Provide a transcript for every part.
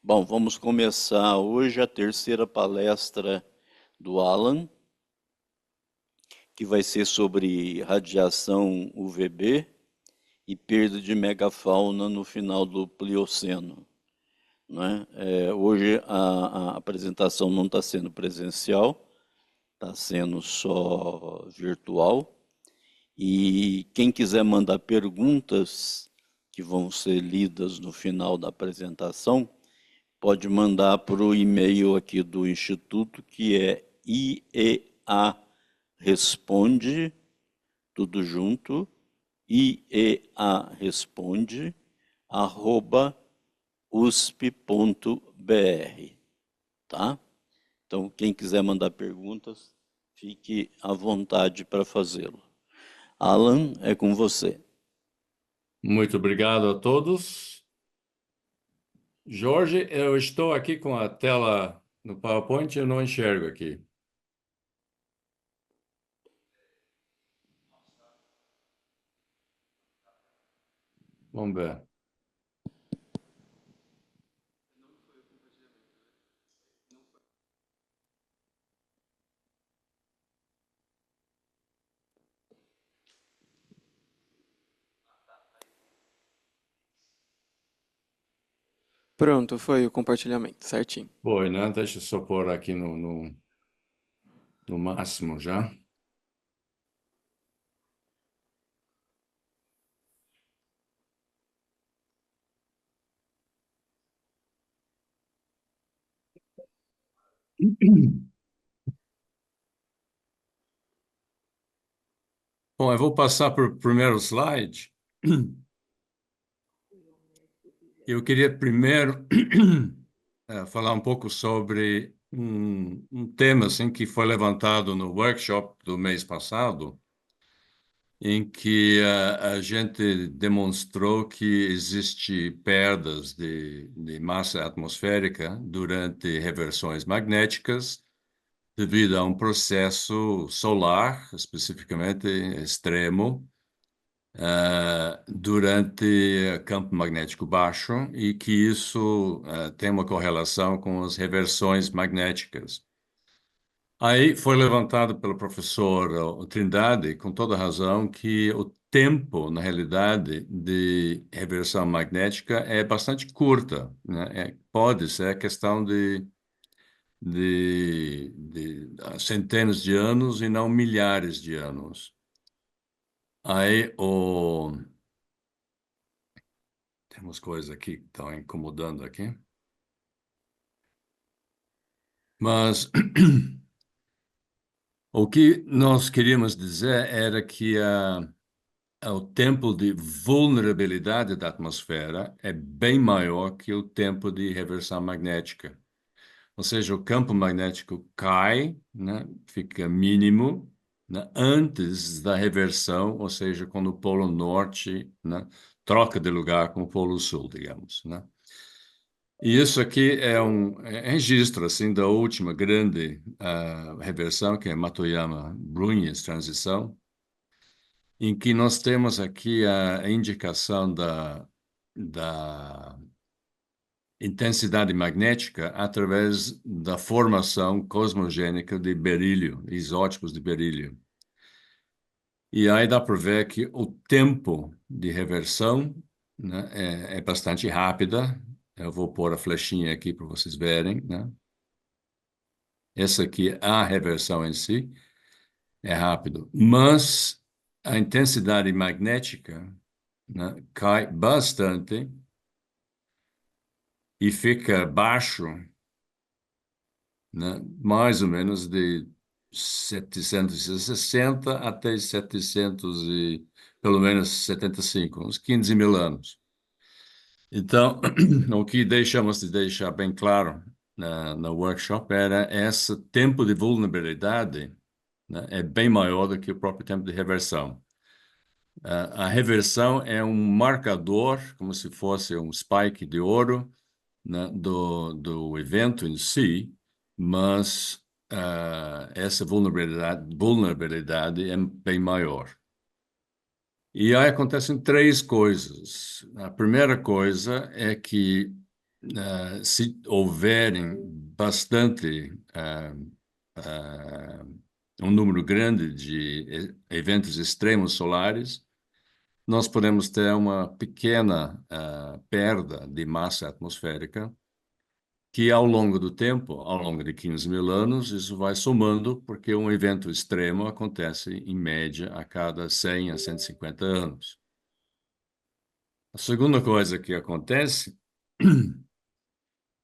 Bom, vamos começar hoje a terceira palestra do Alan, que vai ser sobre radiação UVB e perda de megafauna no final do Plioceno, né? Hoje a apresentação não está sendo presencial, está sendo só virtual. E quem quiser mandar perguntas que vão ser lidas no final da apresentação, pode mandar para o e-mail aqui do Instituto, que é iearesponde, tudo junto, iearesponde, @usp.br, tá? Então, quem quiser mandar perguntas, fique à vontade para fazê-lo. Alan, é com você. Muito obrigado a todos. Jorge, eu estou aqui com a tela no PowerPoint, eu não enxergo aqui. Vamos ver. Pronto, foi o compartilhamento, certinho. Foi, né? Deixa eu só pôr aqui no máximo já. Bom, eu vou passar para o primeiro slide. Eu queria primeiro falar um pouco sobre um tema assim, que foi levantado no workshop do mês passado, em que a gente demonstrou que existe perdas de massa atmosférica durante reversões magnéticas devido a um processo solar, especificamente extremo, durante campo magnético baixo, e que isso tem uma correlação com as reversões magnéticas. Aí foi levantado pelo professor Trindade, com toda razão, que o tempo, na realidade, de reversão magnética é bastante curta, né? Pode ser questão de centenas de anos e não milhares de anos. Aí temos coisas aqui que estão incomodando aqui. Mas o que nós queríamos dizer era que o tempo de vulnerabilidade da atmosfera é bem maior que o tempo de reversão magnética. Ou seja, o campo magnético cai, né, fica mínimo, né, antes da reversão, ou seja, quando o Polo Norte, né, troca de lugar com o Polo Sul, digamos, né? E isso aqui é um registro assim da última grande reversão, que é Matoyama-Brunhes transição, em que nós temos aqui a indicação da intensidade magnética através da formação cosmogênica de berílio, isótopos de berílio. E aí dá para ver que o tempo de reversão, né, é bastante rápida. Eu vou pôr a flechinha aqui para vocês verem, né? Essa aqui, a reversão em si, é rápido. Mas a intensidade magnética, né, cai bastante e fica baixo, né, mais ou menos de 760 até 700 e pelo menos 75, uns 15 mil anos. Então, o que deixamos de deixar bem claro no workshop era esse tempo de vulnerabilidade, né, é bem maior do que o próprio tempo de reversão. A reversão é um marcador, como se fosse um spike de ouro, né, do evento em si, mas essa vulnerabilidade é bem maior. E aí acontecem três coisas. A primeira coisa é que se houverem bastante um número grande de eventos extremos solares, nós podemos ter uma pequena perda de massa atmosférica, que ao longo do tempo, ao longo de 15 mil anos, isso vai somando, porque um evento extremo acontece, em média, a cada 100 a 150 anos. A segunda coisa que acontece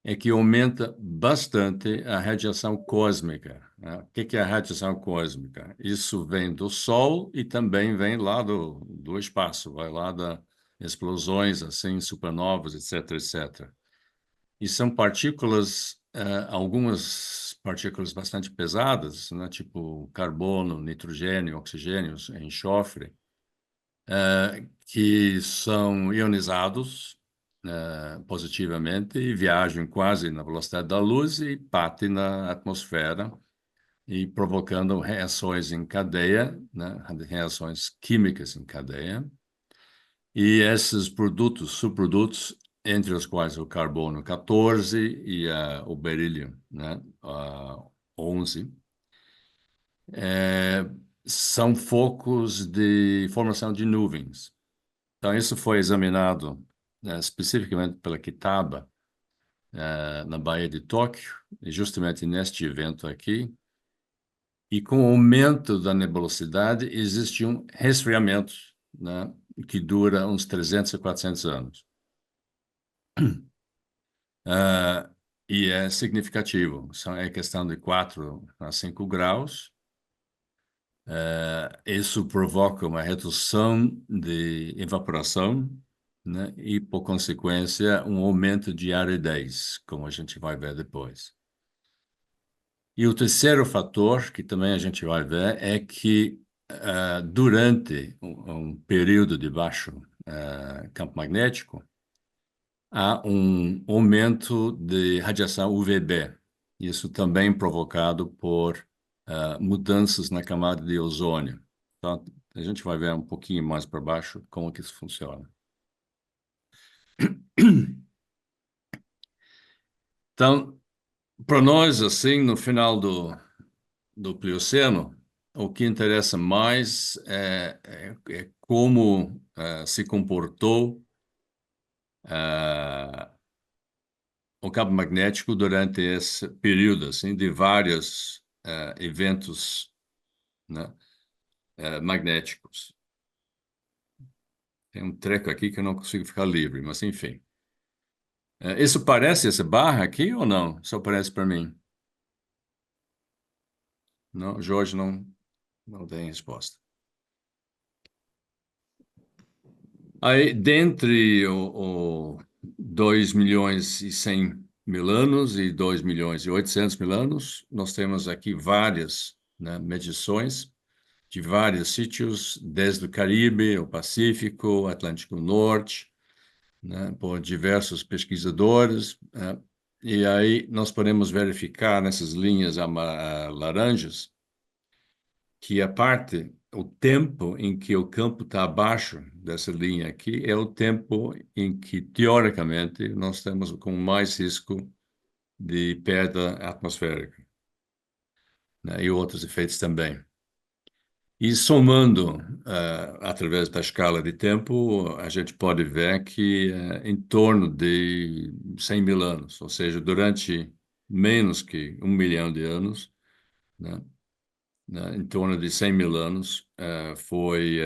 é que aumenta bastante a radiação cósmica, né? O que é a radiação cósmica? Isso vem do Sol e também vem lá do espaço, vai lá das explosões, assim, supernovas, etc., etc. E são partículas, algumas partículas bastante pesadas, né? Tipo carbono, nitrogênio, oxigênio, enxofre, que são ionizados positivamente e viajam quase na velocidade da luz e batem na atmosfera e provocando reações em cadeia, né? Reações químicas em cadeia. E esses produtos, subprodutos, entre os quais o carbono 14 e o berílio, né? 11, são focos de formação de nuvens. Então, isso foi examinado especificamente pela Kitaba, na Baía de Tóquio, e justamente neste evento aqui. E com o aumento da nebulosidade, existe um resfriamento, né, que dura uns 300 a 400 anos. E é significativo. É questão de 4 a 5 graus. Isso provoca uma redução de evaporação, né? E, por consequência, um aumento de aridez, como a gente vai ver depois. E o terceiro fator, que também a gente vai ver, é que durante um período de baixo campo magnético, há um aumento de radiação UVB. Isso também provocado por mudanças na camada de ozônio. Então, a gente vai ver um pouquinho mais para baixo como que isso funciona. Então, para nós, assim, no final do Plioceno, o que interessa mais é como se comportou o campo magnético durante esse período, assim, de vários eventos, né, magnéticos. Tem um treco aqui que eu não consigo ficar livre, mas enfim. Isso parece essa barra aqui ou não? Só parece para mim. Não, Jorge não tem resposta. Aí, dentre o 2 milhões e 100 mil anos e 2 milhões e 800 mil anos, nós temos aqui várias, né, medições de vários sítios, desde o Caribe, o Pacífico, o Atlântico Norte, né, por diversos pesquisadores. E aí nós podemos verificar nessas linhas laranjas que o tempo em que o campo está abaixo dessa linha aqui é o tempo em que, teoricamente, nós estamos com mais risco de perda atmosférica, né, e outros efeitos também. E somando, através da escala de tempo, a gente pode ver que em torno de 100 mil anos, ou seja, durante menos que 1 milhão de anos, né, em torno de 100 mil anos, foi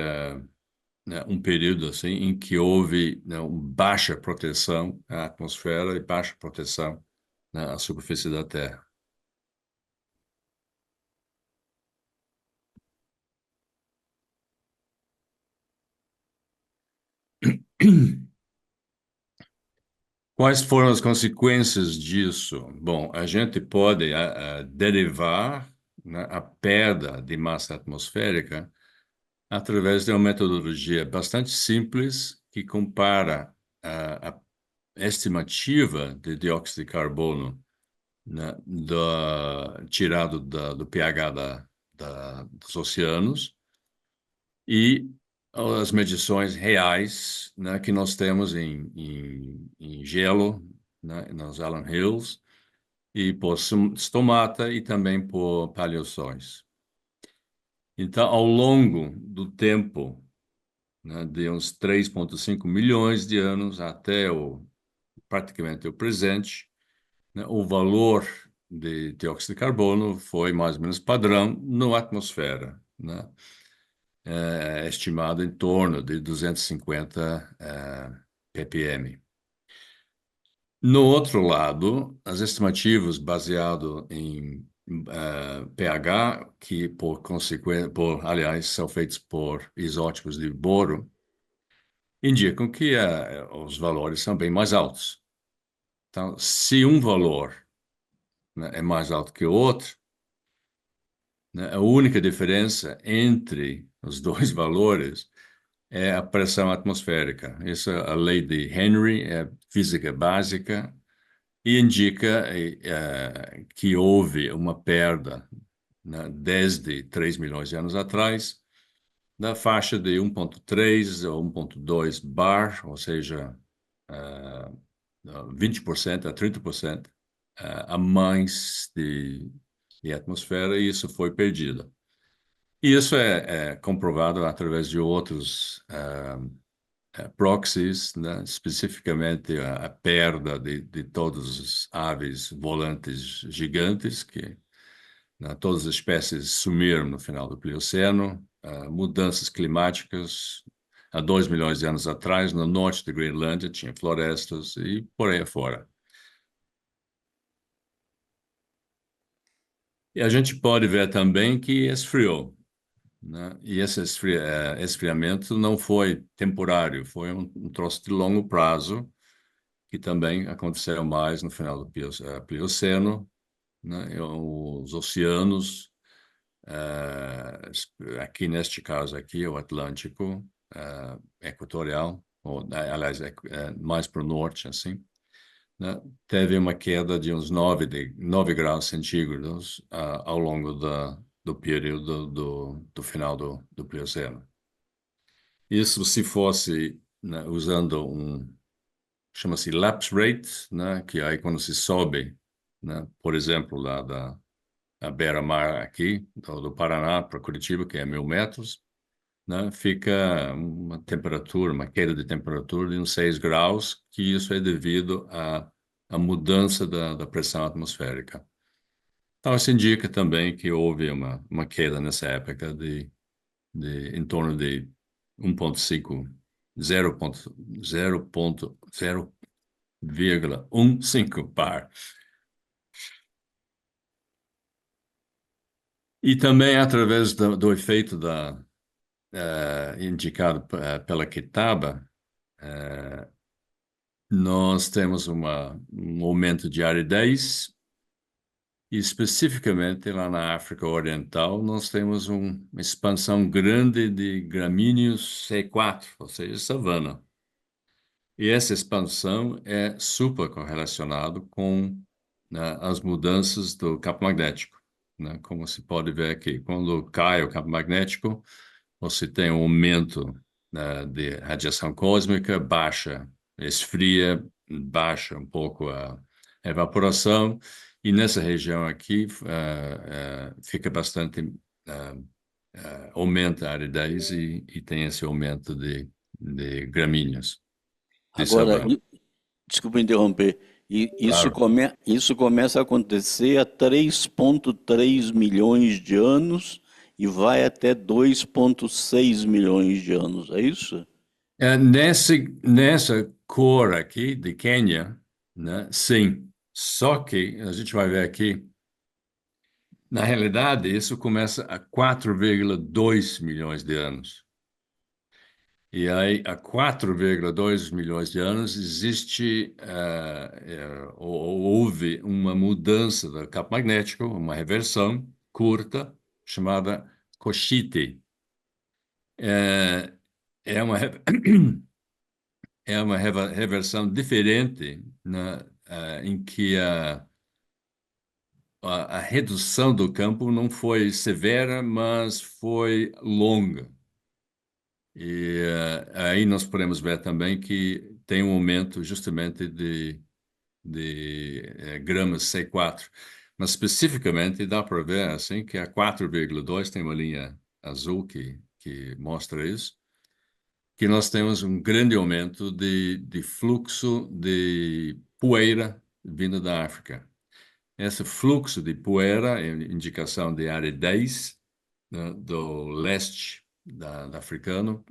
né, um período assim, em que houve, né, baixa proteção à atmosfera e baixa proteção, né, à superfície da Terra. Quais foram as consequências disso? Bom, a gente pode derivar, né, a perda de massa atmosférica através de uma metodologia bastante simples que compara a estimativa de dióxido de carbono, né, tirado do pH dos oceanos e as medições reais, né, que nós temos em gelo, né, nos Allan Hills, e por stomata e também por paleossóis. Então, ao longo do tempo, né, de uns 3,5 milhões de anos até praticamente o presente, né, o valor de dióxido de carbono foi mais ou menos padrão na atmosfera, né? Estimado em torno de 250 ppm. No outro lado, as estimativas baseadas em pH, que por consequência, aliás, são feitos por isótopos de boro, indicam que os valores são bem mais altos. Então, se um valor, né, é mais alto que o outro, né, a única diferença entre os dois valores é a pressão atmosférica. Isso é a lei de Henry, é física básica, e indica que houve uma perda, né, desde 3 milhões de anos atrás, na faixa de 1,3 ou 1,2 bar, ou seja, 20% a 30% a mais de atmosfera, e isso foi perdido. E isso é comprovado através de outros proxies, né? Especificamente a perda de todas as aves volantes gigantes, que, né, todas as espécies sumiram no final do Plioceno, mudanças climáticas. Há 2 milhões de anos atrás, no norte da Groenlândia, tinha florestas e por aí afora. E a gente pode ver também que esfriou, né? E esse esfriamento não foi temporário, foi um troço de longo prazo, que também aconteceu mais no final do Plioceno, né? Os oceanos, aqui neste caso aqui, o Atlântico equatorial, ou, aliás, mais para o norte, assim, né? Teve uma queda de uns 9 graus centígrados ao longo do período do final do Plioceno. Isso se fosse, né, usando chama-se lapse rate, né, que aí quando se sobe, né, por exemplo, lá da beira-mar aqui, do Paraná para Curitiba, que é 1.000 metros, né, fica uma temperatura, uma queda de temperatura de uns 6 graus, que isso é devido à mudança da pressão atmosférica. Então, isso indica também que houve uma queda nessa época em torno de 1,5, 0,15 bar. E também através do efeito indicado pela Kitaba, nós temos um aumento de aridez, e especificamente lá na África Oriental, nós temos uma expansão grande de gramíneos C4, ou seja, savana. E essa expansão é super correlacionado com, né, as mudanças do campo magnético, né? Como se pode ver aqui, quando cai o campo magnético, você tem um aumento, né, de radiação cósmica, baixa, esfria, baixa um pouco a evaporação, e nessa região aqui fica bastante, aumenta a aridez e tem esse aumento de gramíneas de Agora, savana. desculpa interromper, Claro. isso começa a acontecer há 3,3 milhões de anos e vai até 2,6 milhões de anos, é isso? Nessa cor aqui de Quênia, né, sim. Só que a gente vai ver aqui, na realidade, isso começa há 4,2 milhões de anos. E aí, há 4,2 milhões de anos, houve uma mudança do campo magnético, uma reversão curta, chamada Cochite. É, é uma, é uma reversão diferente, né, em que a redução do campo não foi severa, mas foi longa. E aí nós podemos ver também que tem um aumento justamente gramas C4. Mas especificamente dá para ver assim que a 4,2 tem uma linha azul que mostra isso, que nós temos um grande aumento de fluxo de poeira vindo da África. Esse fluxo de poeira é indicação de aridez, né, do leste da africano,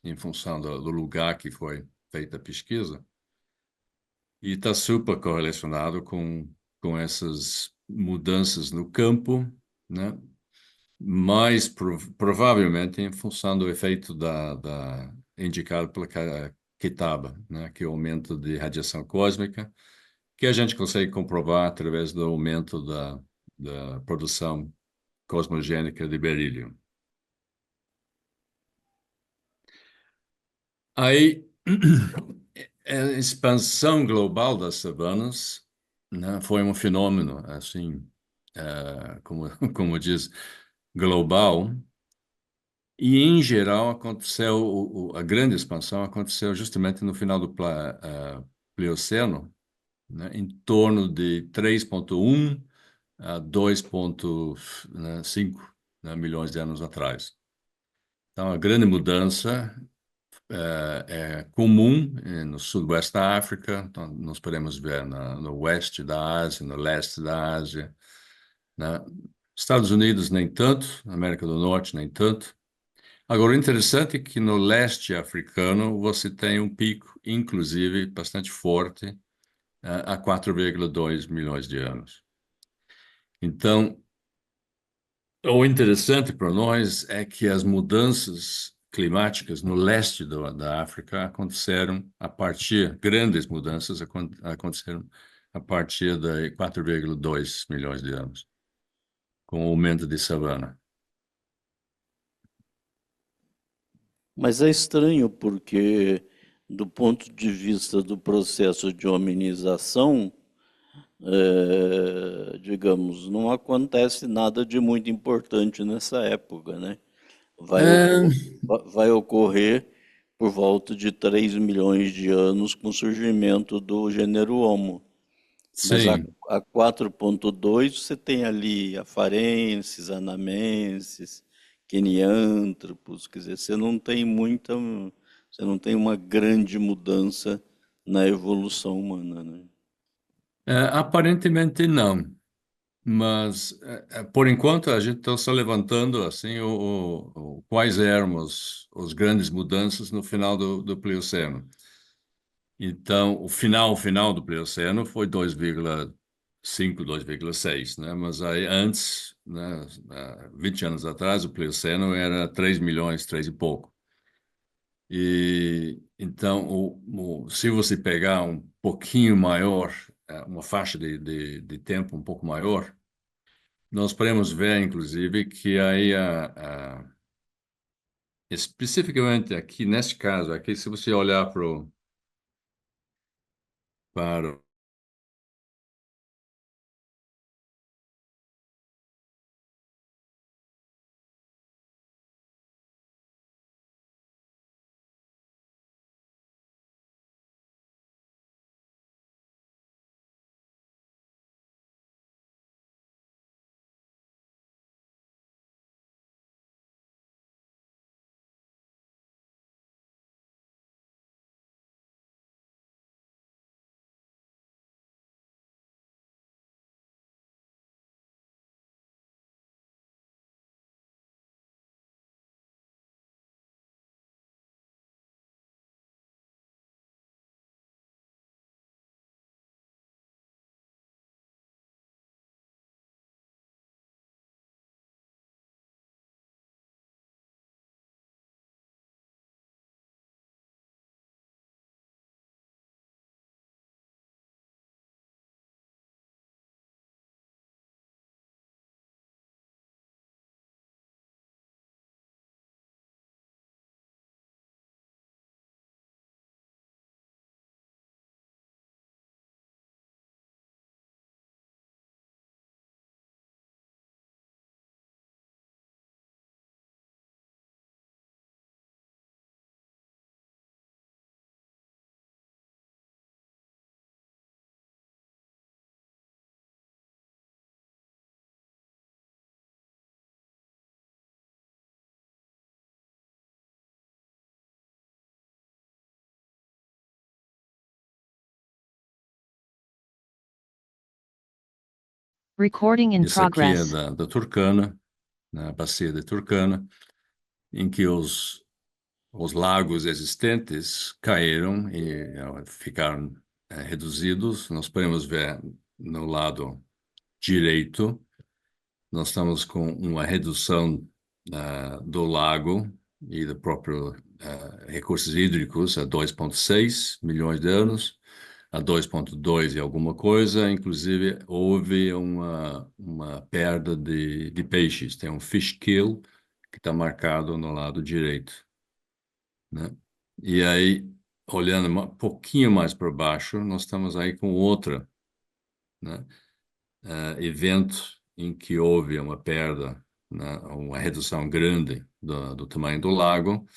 em função do lugar que foi feita a pesquisa, e está super correlacionado com essas mudanças no campo, né? Mais provavelmente em função do efeito indicado pela Kitaba, né? Que é o aumento de radiação cósmica, que a gente consegue comprovar através do aumento da produção cosmogênica de berílio. Aí, a expansão global das savanas, né, foi um fenômeno, assim, como diz, global, e, em geral, aconteceu, a grande expansão aconteceu justamente no final do Plioceno, né, em torno de 3,1 a 2,5, né, milhões de anos atrás. Então, a grande mudança é comum no sudoeste da África, então nós podemos ver no oeste da Ásia, no leste da Ásia, né? Estados Unidos nem tanto, América do Norte nem tanto. Agora, o interessante é que no leste africano você tem um pico, inclusive, bastante forte, há 4,2 milhões de anos. Então, o interessante para nós é que as mudanças climáticas no leste da África aconteceram grandes mudanças aconteceram a partir de 4,2 milhões de anos, com o aumento de savana. Mas é estranho porque, do ponto de vista do processo de hominização, digamos, não acontece nada de muito importante nessa época, né? Vai, É, vai ocorrer por volta de 3 milhões de anos com o surgimento do gênero Homo. Mas sim. a 4,2 você tem ali afarenses, anamenses, queniântropos, quer dizer, você não tem uma grande mudança na evolução humana, né? Aparentemente não, mas por enquanto a gente está só levantando assim quais eram os grandes mudanças no final do Plioceno. Então, o final do Plioceno foi 2,5, 2,6, né? Mas aí antes, né, 20 anos atrás, o Plioceno era 3 milhões, 3 e pouco. E então, se você pegar um pouquinho maior, uma faixa de tempo um pouco maior, nós podemos ver, inclusive, que aí especificamente aqui neste caso, aqui, se você olhar para Recording in Isso aqui é progress. da Turkana, na bacia de Turkana, em que os lagos existentes caíram e ficaram reduzidos. Nós podemos ver no lado direito, nós estamos com uma redução do lago e do próprio recursos hídricos a 2,6 milhões de anos, a 2,2 e alguma coisa. Inclusive, houve uma perda de peixes. Tem um fish kill que está marcado no lado direito, né? E aí, olhando um pouquinho mais para baixo, nós estamos aí com outra, né, evento em que houve uma perda, né, uma redução grande do tamanho do lago,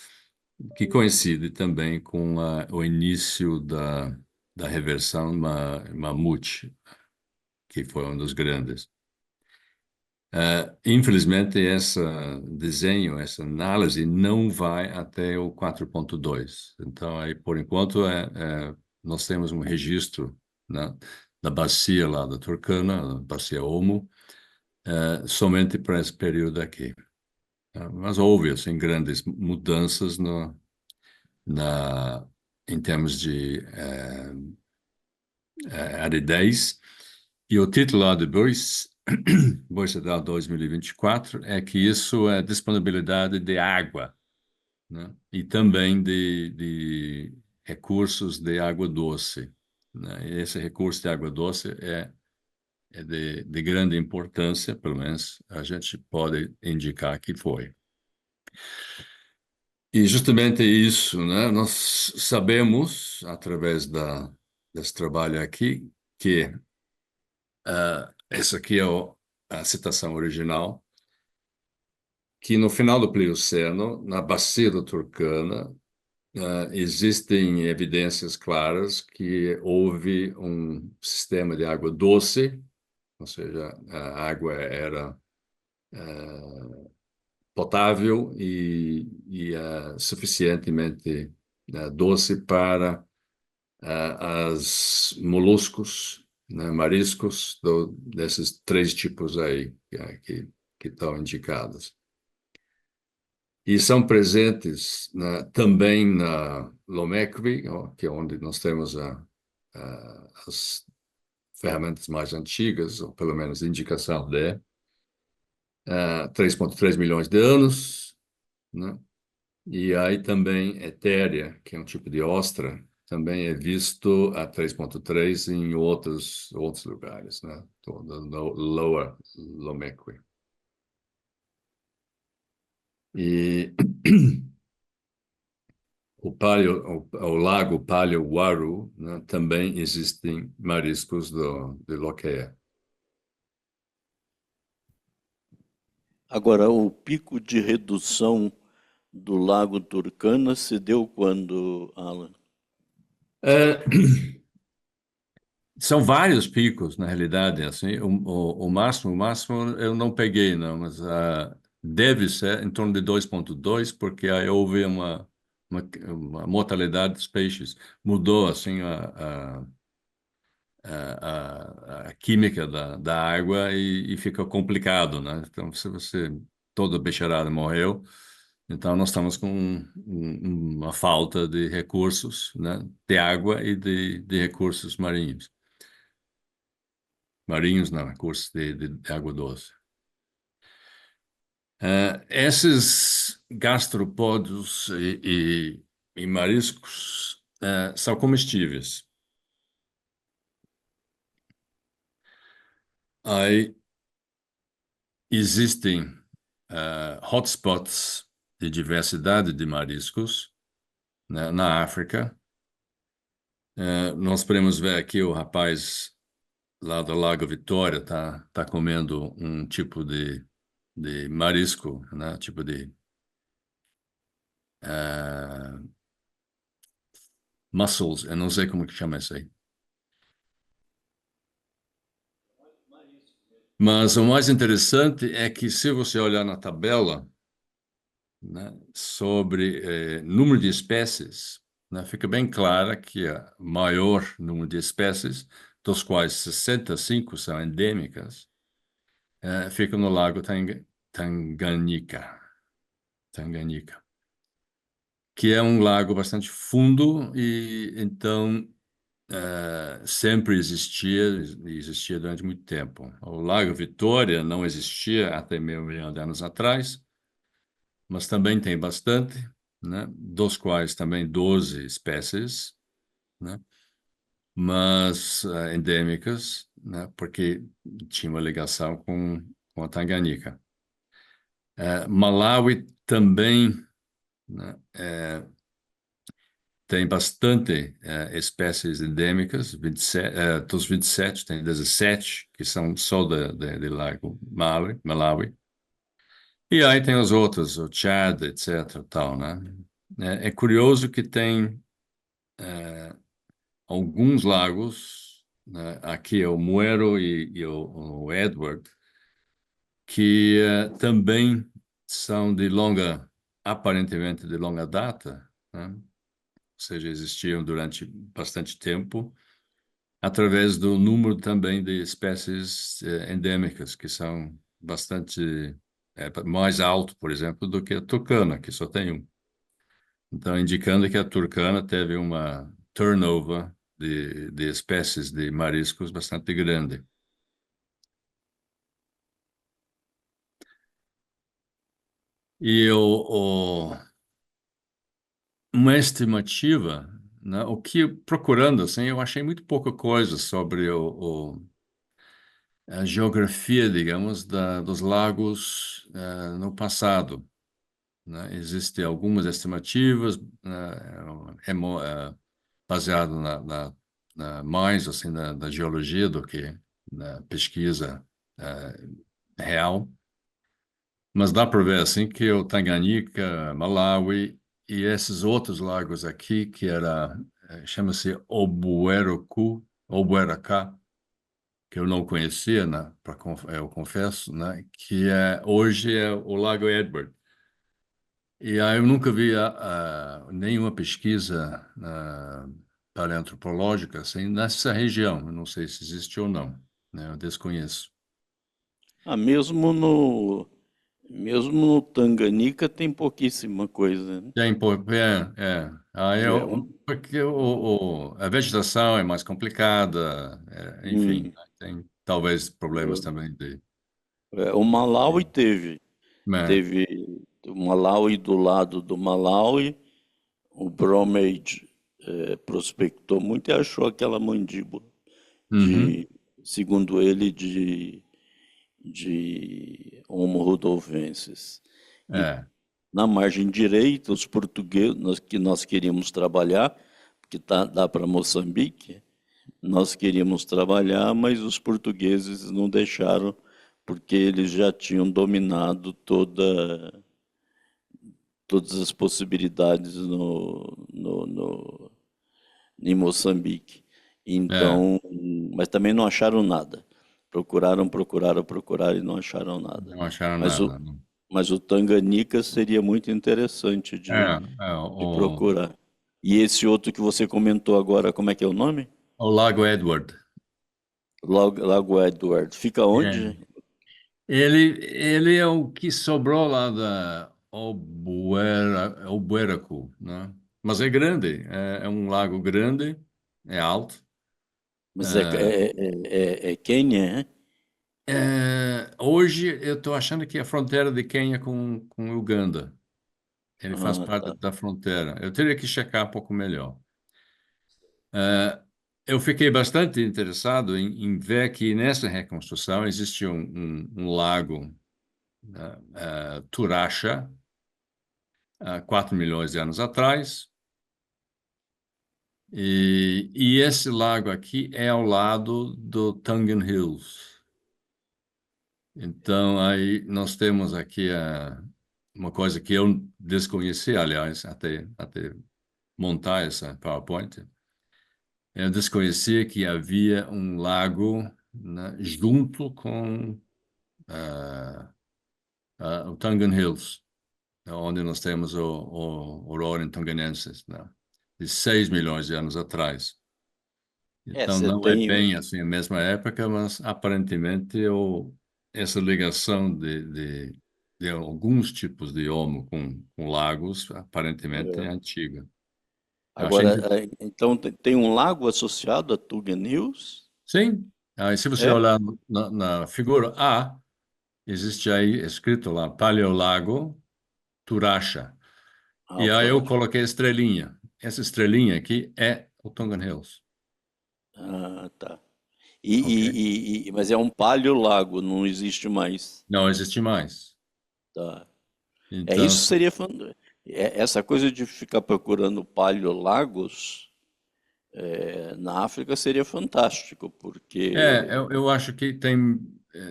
que coincide também com o início da reversão mamute, que foi um dos grandes. Infelizmente, esse desenho, essa análise não vai até o 4,2. Então, aí, por enquanto, nós temos um registro, né, da bacia lá da Turkana, a bacia Omo, somente para esse período aqui. Mas houve assim, grandes mudanças em termos de aridez. E o título lá do Bois Edal 2024 é que isso é disponibilidade de água, né? E também de recursos de água doce, né? E esse recurso de água doce é de grande importância, pelo menos a gente pode indicar que foi. E justamente isso, né? Nós sabemos, através desse trabalho aqui, que essa aqui é a citação original, que no final do Plioceno, na bacia da Turkana, existem evidências claras que houve um sistema de água doce, ou seja, a água era potável e suficientemente doce para as moluscos, né, mariscos, desses três tipos aí que estão indicados. E são presentes também na Lomekwi, que é onde nós temos as ferramentas mais antigas, ou pelo menos indicação de 3,3 milhões de anos, né? E aí também Etérea, que é um tipo de ostra, também é visto a 3,3 em outros lugares, né? No Lower Lomekwi. E o lago Palio Waru, né, também existem mariscos de Loqueia. Agora, o pico de redução do Lago Turkana se deu quando, Alan? São vários picos, na realidade. Assim, o máximo eu não peguei, não, mas deve ser em torno de 2,2, porque aí houve uma mortalidade dos peixes. Mudou assim, a química da água e fica complicado, né? Então, se toda a peixarada morreu, então nós estamos com uma falta de recursos, né? De água e de recursos marinhos. Marinhos não, recursos de água doce. Esses gastropódios e mariscos são comestíveis. Aí existem hotspots de diversidade de mariscos, né, na África. Nós podemos ver aqui o rapaz lá do Lago Vitória tá comendo um tipo de marisco, né, tipo de mussels, eu não sei como que chama isso aí. Mas o mais interessante é que se você olhar na tabela, né, sobre número de espécies, né, fica bem clara que o maior número de espécies, dos quais 65 são endêmicas, fica no Lago Tanganyika, que é um lago bastante fundo e então sempre existia durante muito tempo. O Lago Vitória não existia até meio milhão de anos atrás, mas também tem bastante, né? Dos quais também 12 espécies, né? Mas endêmicas, né? Porque tinha uma ligação com a Tanganyika. Malawi também, né? Tem bastante espécies endêmicas, 27, dos 27 tem 17 que são só de Lago Malawi. E aí tem os outros, o Chad, etc, tal, né? É curioso que tem alguns lagos, né? Aqui é o Muero e o Edward, que também são aparentemente de longa data, né? Ou seja, existiam durante bastante tempo, através do número também de espécies endêmicas, que são bastante mais alto, por exemplo, do que a tucana, que só tem um. Então, indicando que a turcana teve uma turnover de espécies de mariscos bastante grande. E uma estimativa, né, o que procurando assim, eu achei muito pouca coisa sobre a geografia, digamos, dos lagos no passado, né? Existem algumas estimativas baseado mais assim na geologia do que na pesquisa real, mas dá para ver assim que o Tanganyika, Malawi e esses outros lagos aqui que chama-se Obueraca, que eu não conhecia, né, eu confesso, né, que hoje é o Lago Edward. E aí eu nunca vi nenhuma pesquisa paleoantropológica assim, nessa região. Eu não sei se existe ou não, né? Eu desconheço. Ah, mesmo no Tanganica tem pouquíssima coisa, né? É. Aí É um, porque a vegetação é mais complicada, enfim, hum, né? Tem talvez problemas é, também o Malawi teve, né? teve o Malawi do lado do Malawi, o Bromage prospectou muito e achou aquela mandíbula Uhum. de, segundo ele, de Homo rudolfensis. E É. na margem direita, os portugueses que nós queríamos trabalhar, que dá para Moçambique, nós queríamos trabalhar, mas os portugueses não deixaram, porque eles já tinham dominado todas as possibilidades em Moçambique. É. Então, mas também não acharam nada. Procuraram e não acharam nada. Não acharam Mas o, nada, não. mas o Tanganica seria muito interessante É, é, de procurar. E esse outro que você comentou agora, como é que é o nome? o Lago Edward. Lago Edward. Fica É. onde? Ele é o que sobrou lá da Albueracu, né? Mas é grande, é um lago grande, é alto. Mas é Quênia, é? Hoje eu estou achando que é a fronteira de Quênia com Uganda. Ele faz Ah, parte tá. da fronteira. Eu teria que checar um pouco melhor. É, eu fiquei bastante interessado em ver que nessa reconstrução existe um lago, Turacha, há 4 milhões de anos atrás. E esse lago aqui é ao lado do Tongan Hills. Então, aí nós temos aqui uma coisa que eu desconheci, aliás, até montar essa PowerPoint. Eu desconhecia que havia um lago, né, junto com o Tongan Hills, onde nós temos o Aurora Tonganensis, né, de 6 milhões de anos atrás. Então, Você não é tem. bem assim a mesma época, mas aparentemente essa ligação de alguns tipos de homo com lagos aparentemente é É. antiga. Eu achei Agora, então tem um lago associado a Tugen Hills? sim. Aí, se você É? olhar na figura A, existe aí escrito lá Paleolago Turacha. E aí eu Altura. coloquei estrelinha. Essa estrelinha aqui é o Tongan Hills, Ah, tá. ok? Mas é um paleolago, não existe mais. Não existe mais. Tá. É Então, isso seria essa coisa de ficar procurando paleolagos na África seria fantástico, porque eu acho que tem,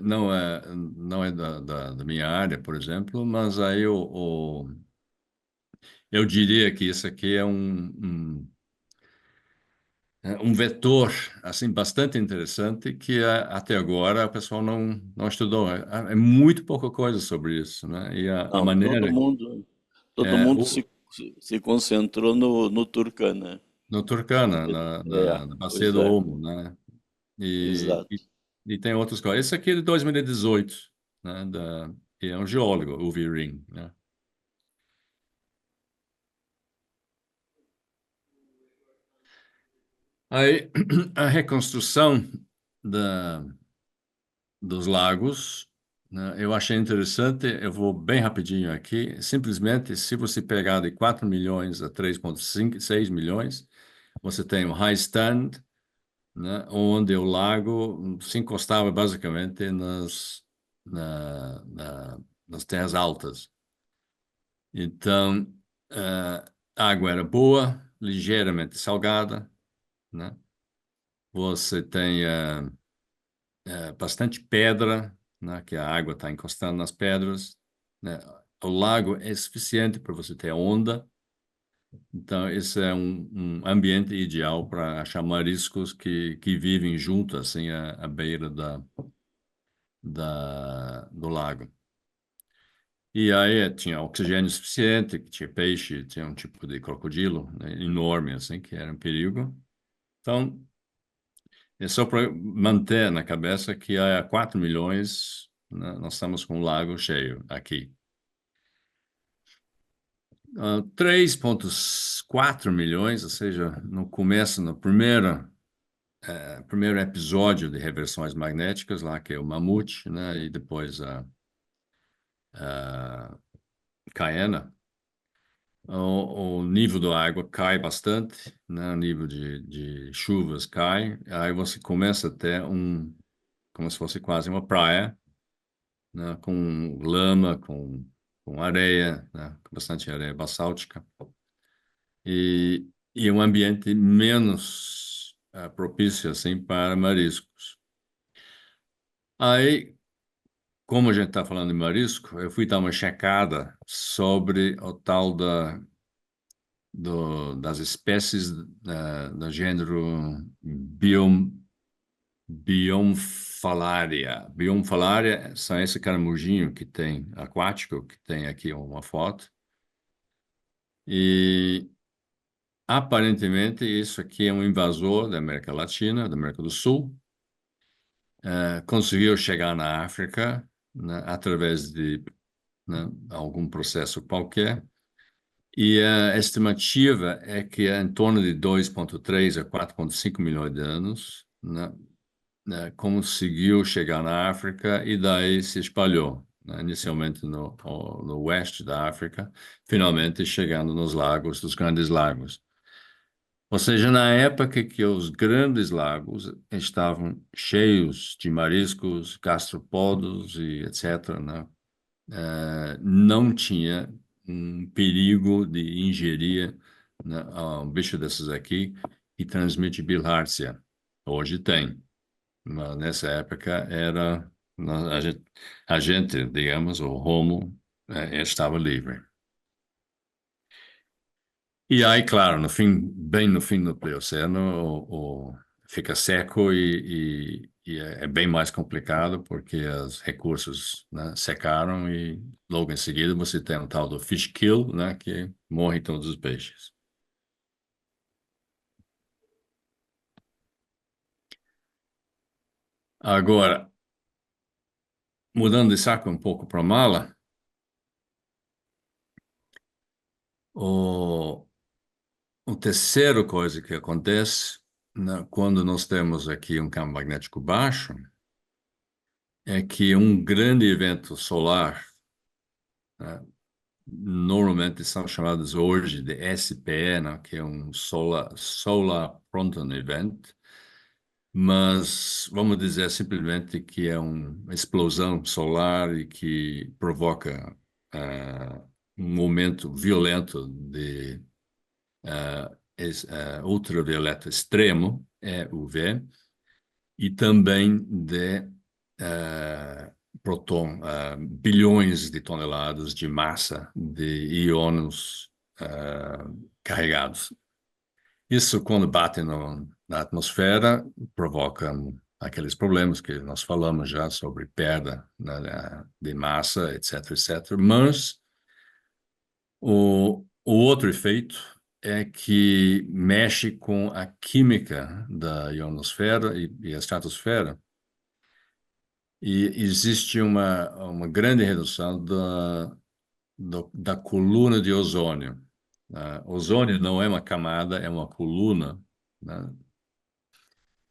não é da minha área, por exemplo, mas aí eu diria que isso aqui é um vetor assim bastante interessante que até agora o pessoal não estudou. É muito pouca coisa sobre isso, né? E a não, maneira todo é, mundo se concentrou no Turkana. no Turkana, É, na Bacia pois do é, Omo, né? E, exato. e, e tem outras coisas. Esse aqui é de 2018, né? Que é um geólogo, o Ring, né? Aí a reconstrução da, dos lagos, né, eu achei interessante. Eu vou bem rapidinho aqui. Simplesmente, se você pegar de 4 milhões a 3,5, 6 milhões, você tem o High Stand, né, onde o lago se encostava basicamente nas terras altas. Então, a água era boa, ligeiramente salgada, né? Você tem bastante pedra, né, que a água está encostando nas pedras, né? O lago é suficiente para você ter onda, então esse é um ambiente ideal para achar mariscos que vivem junto, assim, à beira do lago. E aí tinha oxigênio suficiente, que tinha peixe, tinha um tipo de crocodilo, né, enorme, assim, que era um perigo. Então, é só para manter na cabeça que há 4 milhões, né, nós estamos com um lago cheio aqui. 3,4 milhões, ou seja, no começo, no primeiro episódio de reversões magnéticas, lá que é o Mamute, né, e depois a Cayena, o nível da água cai bastante, né, o nível de chuvas cai, aí você começa a ter como se fosse quase uma praia, né, com lama, com areia, né, com bastante areia basáltica, e, e um ambiente menos propício assim para mariscos. Aí, como a gente está falando de marisco, eu fui dar uma checada sobre o tal das espécies do gênero Biomfalaria. Biomfalaria são esse caramujinho que tem aquático, que tem aqui uma foto. E aparentemente isso aqui é um invasor da América Latina, da América do Sul. Conseguiu chegar na África, né, através de, né, algum processo qualquer. E a estimativa é que é em torno de 2,3 a 4,5 milhões de anos, né, conseguiu chegar na África e daí se espalhou, né, inicialmente no oeste da África, finalmente chegando nos lagos, dos grandes lagos. Ou seja, na época que os grandes lagos estavam cheios de mariscos, gastropódos e etc., né, não tinha um perigo de ingerir, né, um bicho desses aqui que transmite bilharzia. Hoje tem. Nessa época era a gente, digamos, o Homo, estava livre. E aí, claro, bem no fim do Plioceno, fica seco e é bem mais complicado porque os recursos, né, secaram e logo em seguida você tem um tal do fish kill, né, que morrem todos os peixes. Agora, mudando de saco um pouco para mala, o terceiro coisa que acontece, né, quando nós temos aqui um campo magnético baixo é que um grande evento solar, né, normalmente são chamados hoje de SPE, né, que é um Solar Proton Event, mas vamos dizer simplesmente que é uma explosão solar e que provoca um aumento violento de ultravioleta extremo, UV, e também de próton, bilhões de toneladas de massa de íons carregados. Isso, quando bate na atmosfera, provoca aqueles problemas que nós falamos já sobre perda, né, de massa, etc., etc. Mas o outro efeito é que mexe com a química da ionosfera e a estratosfera, e existe uma grande redução da coluna de ozônio. Ozônio não é uma camada, é uma coluna, né?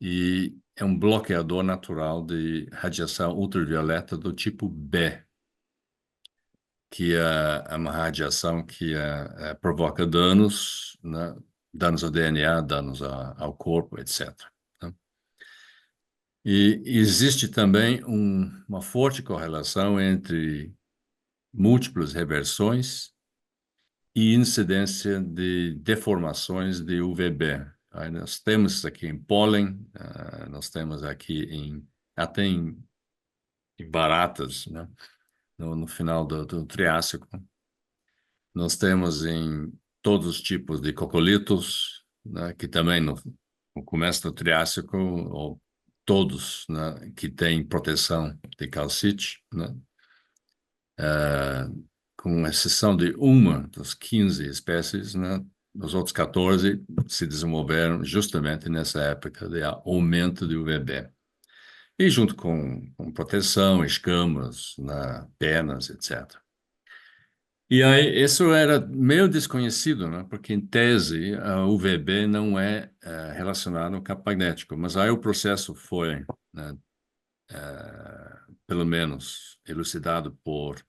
E é um bloqueador natural de radiação ultravioleta do tipo B, que é uma radiação que provoca danos, né? Danos ao DNA, danos ao corpo, etc., né? E existe também uma forte correlação entre múltiplas reversões e incidência de deformações de UVB. Aí nós temos aqui em pólen, nós temos aqui até em baratas, né? No final do Triássico. Nós temos em todos os tipos de cocolitos, né? Que também no começo do Triássico, ou todos, né? Que têm proteção de calcite, né? Com exceção de uma das 15 espécies, né? Os outros 14 se desenvolveram justamente nessa época de aumento de UVB. E junto com proteção, escamas, né, penas, etc. E aí, isso era meio desconhecido, né? Porque, em tese, a UVB não é relacionado ao campo magnético. Mas aí o processo foi, né, pelo menos, elucidado por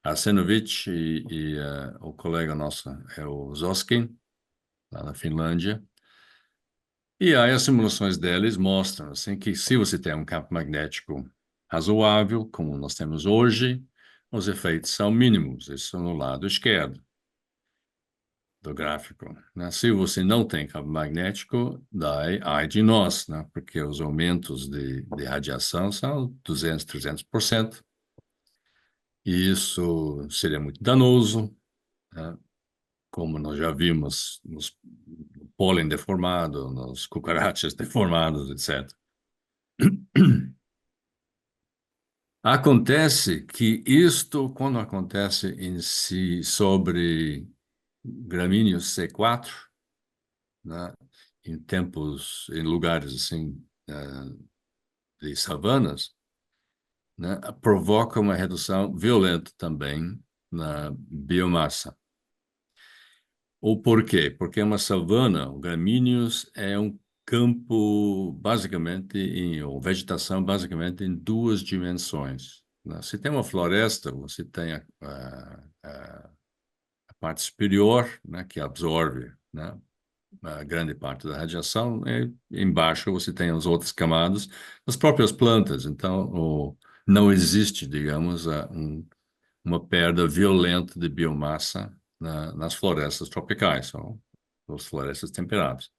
Arsenovic e o colega nosso é o Zoskin, lá na Finlândia. E aí as simulações deles mostram assim, que se você tem um campo magnético razoável, como nós temos hoje, os efeitos são mínimos. Isso no lado esquerdo do gráfico, né? Se você não tem campo magnético, daí ai de nós, né? Porque os aumentos de radiação são 200, 300%. E isso seria muito danoso, né? Como nós já vimos nos pólen deformado, nos cucarachas deformados, etc. Acontece que isto, quando acontece em si sobre gramíneos C4, né, em lugares assim, de savanas, né, provoca uma redução violenta também na biomassa. O porquê? Porque uma savana, o gramíneos, é um campo basicamente, ou vegetação basicamente em duas dimensões, né? Se tem uma floresta, você tem a parte superior, né, que absorve, né, a grande parte da radiação, e embaixo você tem as outras camadas, as próprias plantas. Então, não existe, digamos, uma perda violenta de biomassa nas florestas tropicais, são as florestas temperadas.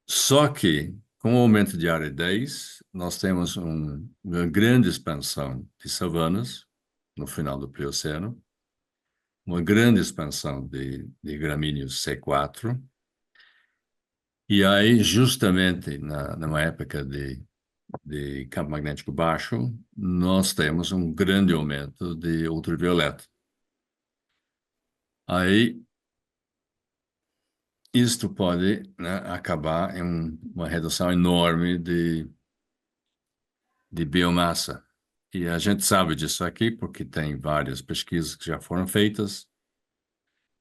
Só que, com o aumento de aridez, nós temos uma grande expansão de savanas no final do Plioceno, uma grande expansão de gramíneos C4, e aí, justamente numa época de campo magnético baixo, nós temos um grande aumento de ultravioleta. Aí, isto pode, né, acabar em uma redução enorme de biomassa, E a gente sabe disso aqui porque tem várias pesquisas que já foram feitas,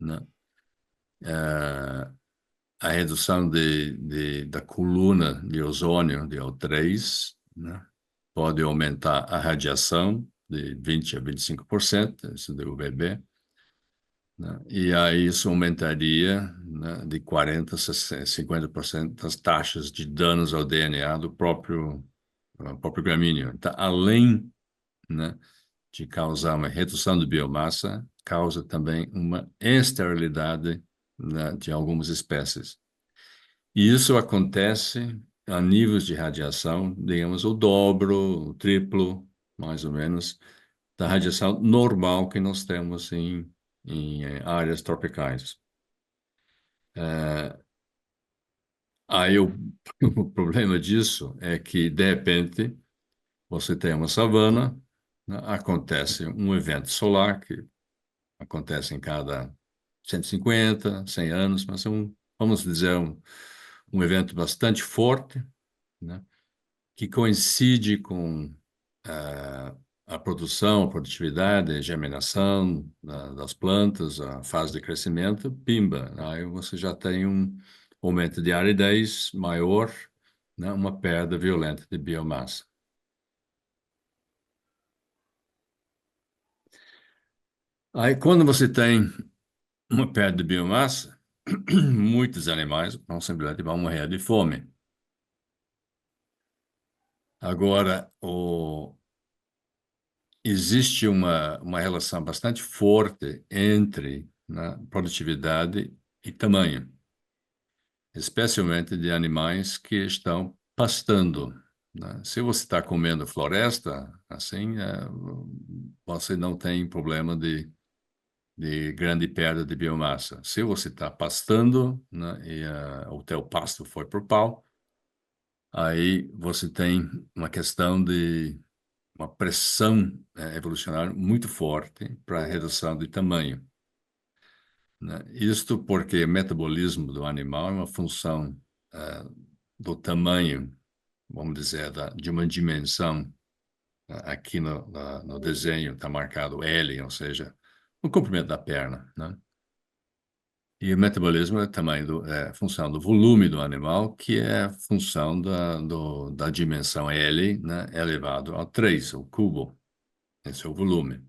né? A redução da coluna de ozônio, de O3, né? Pode aumentar a radiação de 20 a 25%, isso do UVB, né? E aí isso aumentaria, né, de 40 a 50% as taxas de danos ao DNA do próprio gramíneo. Então, além, né, de causar uma redução de biomassa, causa também uma esterilidade, né, de algumas espécies. E isso acontece a níveis de radiação, digamos, o dobro, o triplo, mais ou menos, da radiação normal que nós temos em áreas tropicais. Aí o problema disso é que, de repente, você tem uma savana, né, acontece um evento solar, que acontece em cada 150, 100 anos, mas vamos dizer, um evento bastante forte, né, que coincide com a produção, a produtividade, a germinação das plantas, a fase de crescimento, pimba, aí você já tem um aumento de aridez maior, né, uma perda violenta de biomassa. Aí, quando você tem uma perda de biomassa, muitos animais simplesmente vão morrer de fome. Agora, existe uma relação bastante forte entre, né, produtividade e tamanho, especialmente de animais que estão pastando, né? Se você está comendo floresta, assim, você não tem problema de grande perda de biomassa. Se você está pastando, né, e o teu pasto foi para o pau, aí você tem uma questão de uma pressão evolucionária muito forte para a redução de tamanho, né? Isto porque o metabolismo do animal é uma função do tamanho, vamos dizer, de uma dimensão. Aqui no desenho está marcado L, ou seja, o comprimento da perna, né? E o metabolismo é também função do volume do animal, que é função da dimensão L, né, elevado a 3, o cubo. Esse é o volume.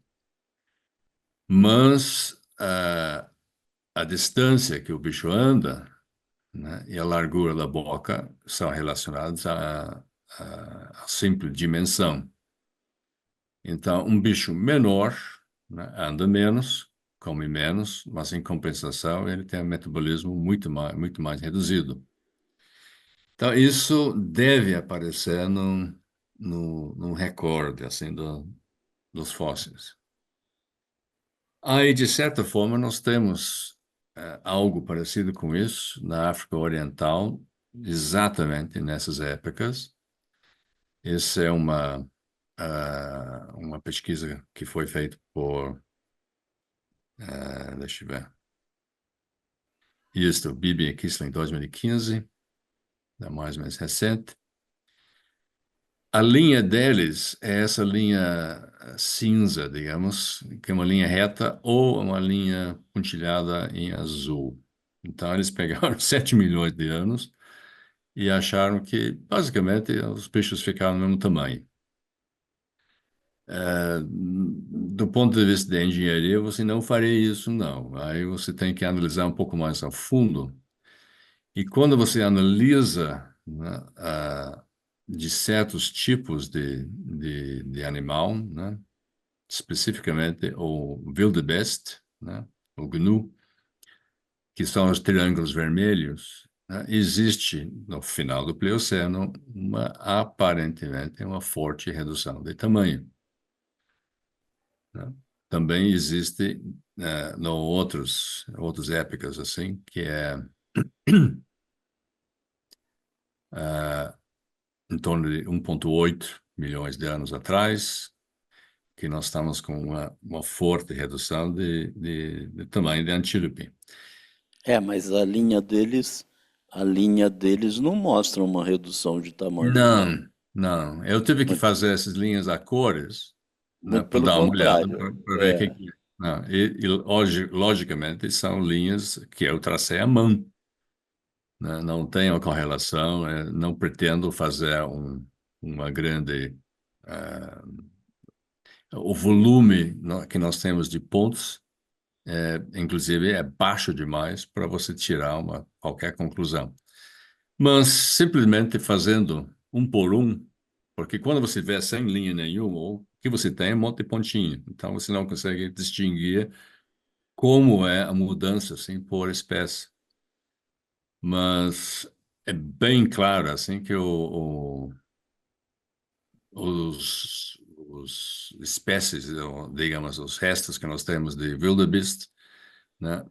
Mas a distância que o bicho anda, né, e a largura da boca são relacionados à simples dimensão. Então, um bicho menor, né, anda menos, come menos, mas em compensação ele tem um metabolismo muito mais reduzido. Então, isso deve aparecer num recorde assim, dos fósseis. Aí, de certa forma, nós temos algo parecido com isso na África Oriental, exatamente nessas épocas. Essa é uma pesquisa que foi feita por, deixa eu ver, isso, Bibi e Kissler em 2015, da mais recente. A linha deles é essa linha cinza, digamos, que é uma linha reta ou uma linha pontilhada em azul. Então, eles pegaram 7 milhões de anos e acharam que, basicamente, os bichos ficaram do mesmo tamanho. Do ponto de vista da engenharia, você não faria isso, não. Aí você tem que analisar um pouco mais a fundo. E quando você analisa, né, de certos tipos de animal, né, especificamente o wildebeest, né, o gnu, que são os triângulos vermelhos, né, existe, no final do Plioceno, aparentemente uma forte redução de tamanho, né? Também existe, outras épocas assim, que é em torno de 1,8 milhões de anos atrás, que nós estamos com uma forte redução de tamanho de antílope. Mas a linha deles não mostra uma redução de tamanho, não. Não. Eu tive que fazer essas linhas a cores, né, Muito para pelo dar uma olhada, contrário. para ver o É, que é. Não, logicamente, são linhas que eu tracei à mão, né? Não tenho correlação, não pretendo fazer uma grande. ah, o volume que nós temos de pontos, inclusive, é baixo demais para você tirar qualquer conclusão. Mas simplesmente fazendo um por um, porque quando você vê sem linha nenhuma, o que você tem é um monte de pontinho. Então você não consegue distinguir como é a mudança assim por espécie. Mas é bem claro assim que os espécies, ou, digamos, os restos que nós temos de wildebeest, né,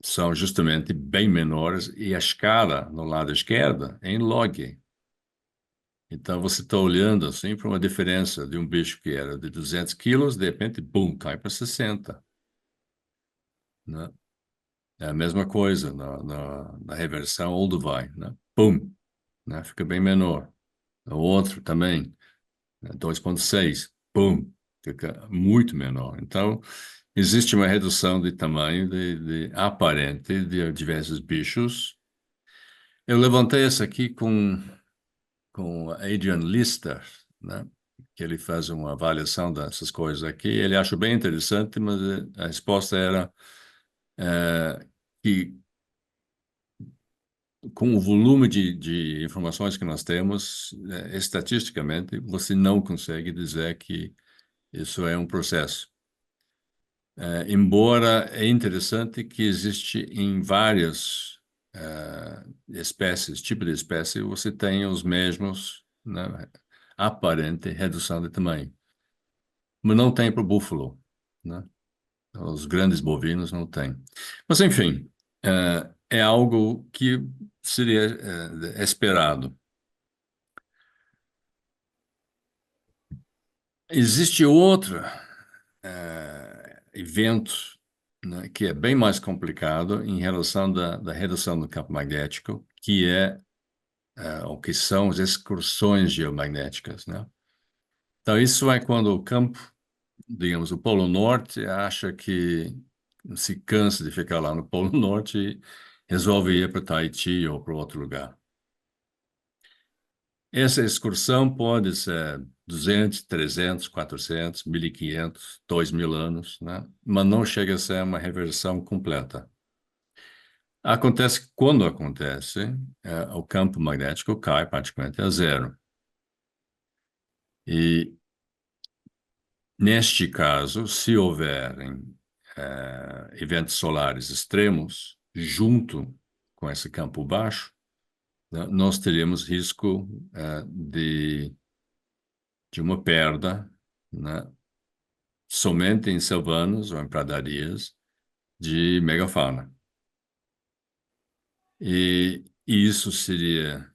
são justamente bem menores e a escala no lado esquerdo é em log. Então, você está olhando assim para uma diferença de um bicho que era de 200 quilos, de repente, bum, cai para 60, né? É a mesma coisa na reversão Olduvai, né? Bum, né? Fica bem menor. O outro também, né? 2,6, bum, fica muito menor. Então, existe uma redução de tamanho de aparente de diversos bichos. Eu levantei essa aqui com Adrian Lister, né? Que ele faz uma avaliação dessas coisas aqui. Ele acha bem interessante, mas a resposta era que com o volume de informações que nós temos, estatisticamente, você não consegue dizer que isso é um processo. Embora é interessante que existe em várias espécies, tipo de espécie, você tem os mesmos, né, aparente redução de tamanho. Mas não tem para o búfalo, né? Os grandes bovinos não têm. Mas, enfim, é algo que seria esperado. Existe outro evento, né, que é bem mais complicado em relação da redução do campo magnético, que é o que são as excursões geomagnéticas, né? Então, isso é quando o campo, digamos, o Polo Norte acha que se cansa de ficar lá no Polo Norte e resolve ir para Tahiti ou para outro lugar. Essa excursão pode ser 200, 300, 400, 1.500, 2.000 anos, né? Mas não chega a ser uma reversão completa. Acontece que, quando acontece, o campo magnético cai praticamente a zero. E, neste caso, se houverem eventos solares extremos, junto com esse campo baixo, né, nós teríamos risco de uma perda, né, somente em savanas ou em pradarias de megafauna. E isso seria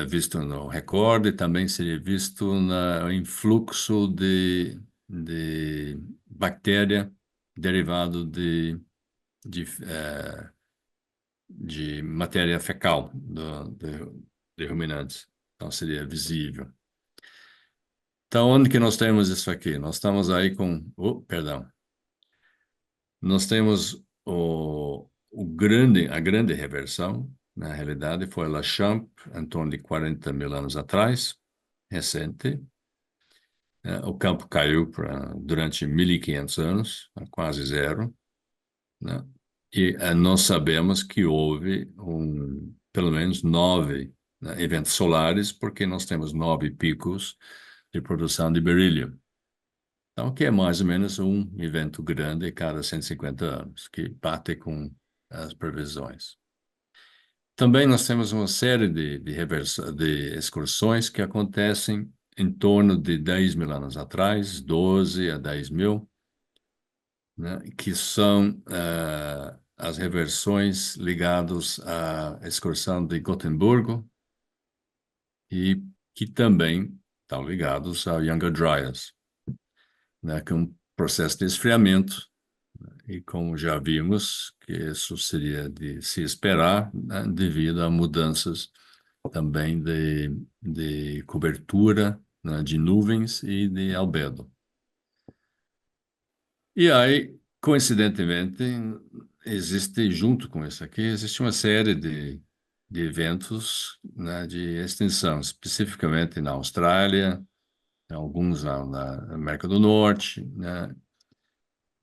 visto no recorde, também seria visto no influxo de bactéria derivado de matéria fecal de ruminantes. Então, seria visível. Então, onde que nós temos isso aqui? Nós estamos aí com... perdão. Nós temos a grande reversão, na realidade, foi Lachamp, em torno de 40 mil anos atrás, recente. O campo caiu durante 1.500 anos, a quase zero, né? E nós sabemos que houve pelo menos 9, né, eventos solares, porque nós temos 9 picos de produção de berílio. Então, que é mais ou menos um evento grande a cada 150 anos, que bate com as previsões. Também nós temos uma série de excursões que acontecem em torno de 10 mil anos atrás, 12 a 10 mil, né, que são as reversões ligadas à excursão de Gotemburgo e que também estão ligados ao Younger Dryas, né, que é um processo de esfriamento. E como já vimos, que isso seria de se esperar, né, devido a mudanças também de cobertura, né, de nuvens e de albedo. E aí, coincidentemente, existe, junto com isso aqui, existe uma série de eventos, né, de extinção, especificamente na Austrália, alguns na América do Norte, né,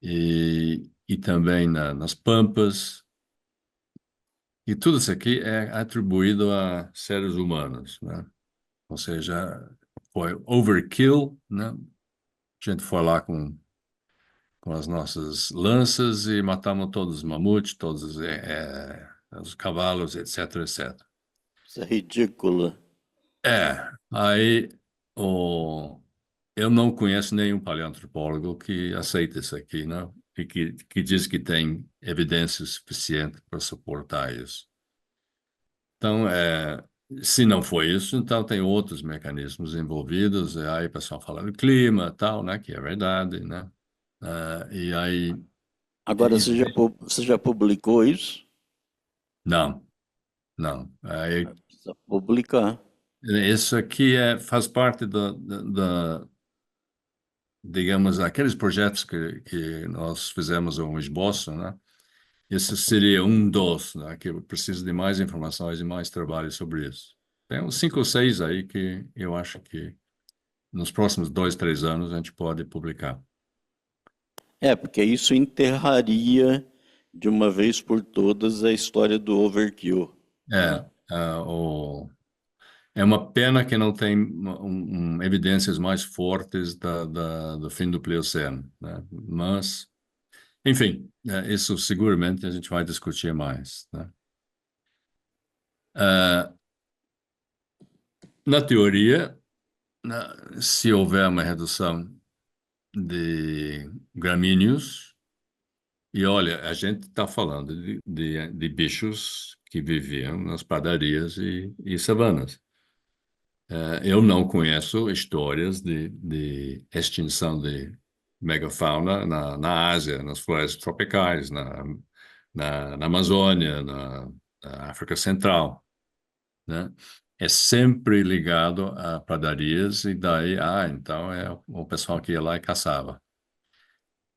e também nas Pampas. E tudo isso aqui é atribuído a seres humanos, né? Ou seja, foi overkill, né? A gente foi lá com as nossas lanças e matamos todos os mamutes, todos os cavalos, etc, etc. Isso é ridículo. Aí o, eu não conheço nenhum paleoantropólogo que aceita isso aqui, né? E que diz que tem evidência suficiente para suportar isso. Então, se não foi isso, então tem outros mecanismos envolvidos. E aí o pessoal fala do clima, tal, né? Que é verdade, né? E aí, Agora, e- você já publicou isso? não, não. Aí, Precisa publicar. isso aqui faz parte digamos, aqueles projetos que nós fizemos um esboço, né? Esse seria um dos, né? Que eu preciso de mais informações e mais trabalho sobre isso. Tem uns 5 ou 6 aí que eu acho que nos próximos 2, 3 anos a gente pode publicar. É, porque isso enterraria de uma vez por todas a história do overkill, né? É, é uma pena que não tem evidências mais fortes do fim do Plioceno, né? Mas, enfim, isso seguramente a gente vai discutir mais, né? Ah, na teoria, né, se houver uma redução de gramíneos, e olha, a gente está falando de bichos que viviam nas padarias e savanas. Eu não conheço histórias de extinção de megafauna na Ásia, nas florestas tropicais, na Amazônia, na África Central, né? É sempre ligado a padarias e daí, então é o pessoal que ia lá e caçava.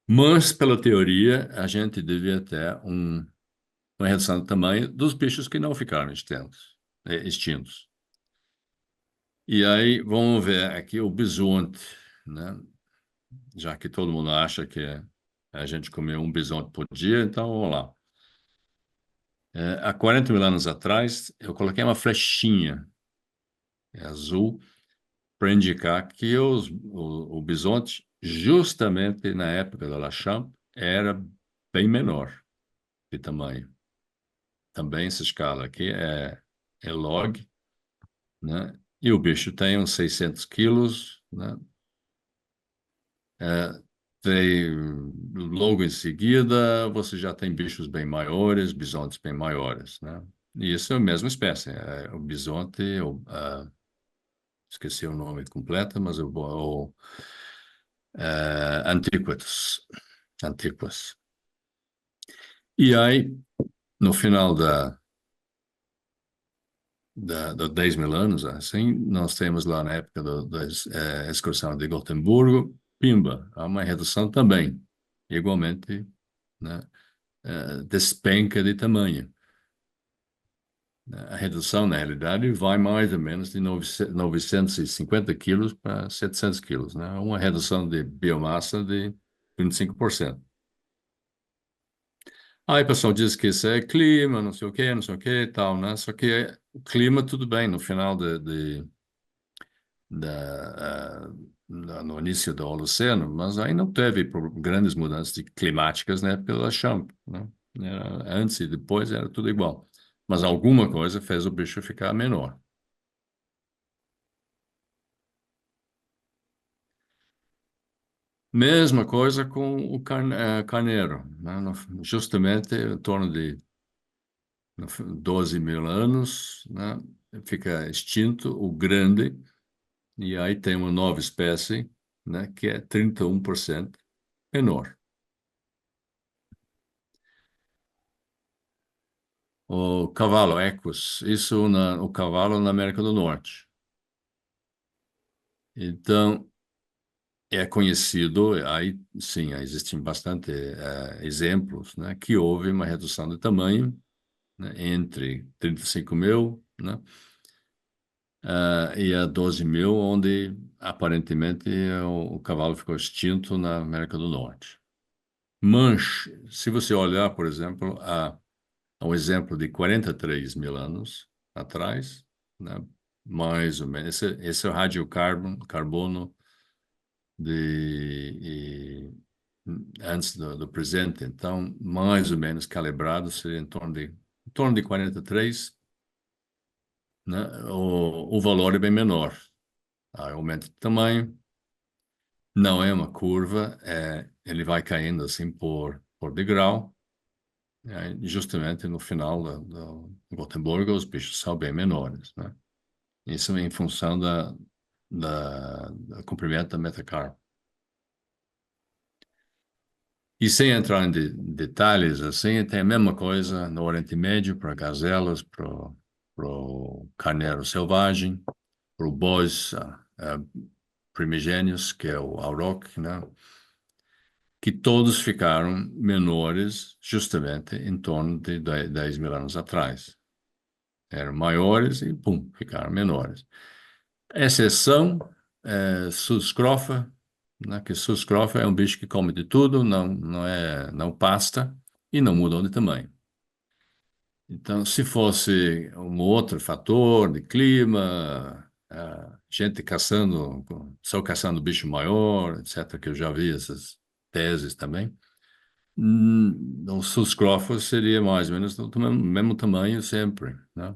Mas, pela teoria, a gente devia ter uma redução do tamanho dos bichos que não ficaram extintos. E aí, vamos ver aqui o bisonte, né? Já que todo mundo acha que a gente comeu um bisonte por dia, então vamos lá. Há 40 mil anos atrás, eu coloquei uma flechinha azul para indicar que o bisonte, justamente na época da Lachamp, era bem menor de tamanho. Também essa escala aqui é log, né? E o bicho tem uns 600 quilos, né? É, logo em seguida, você já tem bichos bem maiores, bisontes bem maiores, né? E isso é a mesma espécie. O bisonte, esqueci o nome completo, mas Antiquus. Antiquus. E aí, no final da 10 mil anos, assim, nós temos lá na época da excursão de Gotemburgo, pimba, há uma redução também, igualmente, né, despenca de tamanho. A redução, na realidade, vai mais ou menos de 950 quilos para 700 quilos, né? Uma redução de biomassa de 25%. Aí o pessoal diz que isso é clima, não sei o que, tal, né? Só que o clima, tudo bem, no final no início do Holoceno, mas aí não teve grandes mudanças climáticas, né, pela Champ, né? Antes e depois era tudo igual. Mas alguma coisa fez o bicho ficar menor. Mesma coisa com o carneiro, né? Justamente em torno de 12 mil anos, né? Fica extinto o grande, e aí tem uma nova espécie, né? Que é 31% menor. O cavalo Equus, isso o cavalo na América do Norte. Então, é conhecido, aí sim, existem bastante exemplos, né, que houve uma redução de tamanho, né, entre 35 mil, né, e a 12 mil, onde aparentemente o cavalo ficou extinto na América do Norte. Mas, se você olhar, por exemplo, um exemplo de 43 mil anos atrás, né, mais ou menos, esse é o radiocarbono antes do presente, então, mais ou menos calibrado, seria em torno de 43, né? O valor é bem menor. Aumenta de tamanho, não é uma curva, ele vai caindo assim por degrau, justamente no final do Gotemburgo, os bichos são bem menores, né? Isso em função do comprimento da metacarpa. E sem entrar em detalhes, assim, tem a mesma coisa no Oriente Médio para gazelas, para o carneiro selvagem, para o bois primigênios, que é o auroch, né? Que todos ficaram menores justamente em torno de 10 mil anos atrás. Eram maiores e, pum, ficaram menores. Exceção, Suscrofa, né, que Suscrofa é um bicho que come de tudo, não pasta e não mudam de tamanho. Então, se fosse um outro fator de clima, gente caçando, só caçando bicho maior, etc., que eu já vi essas teses também, o Suscrofa seria mais ou menos do mesmo tamanho sempre, né?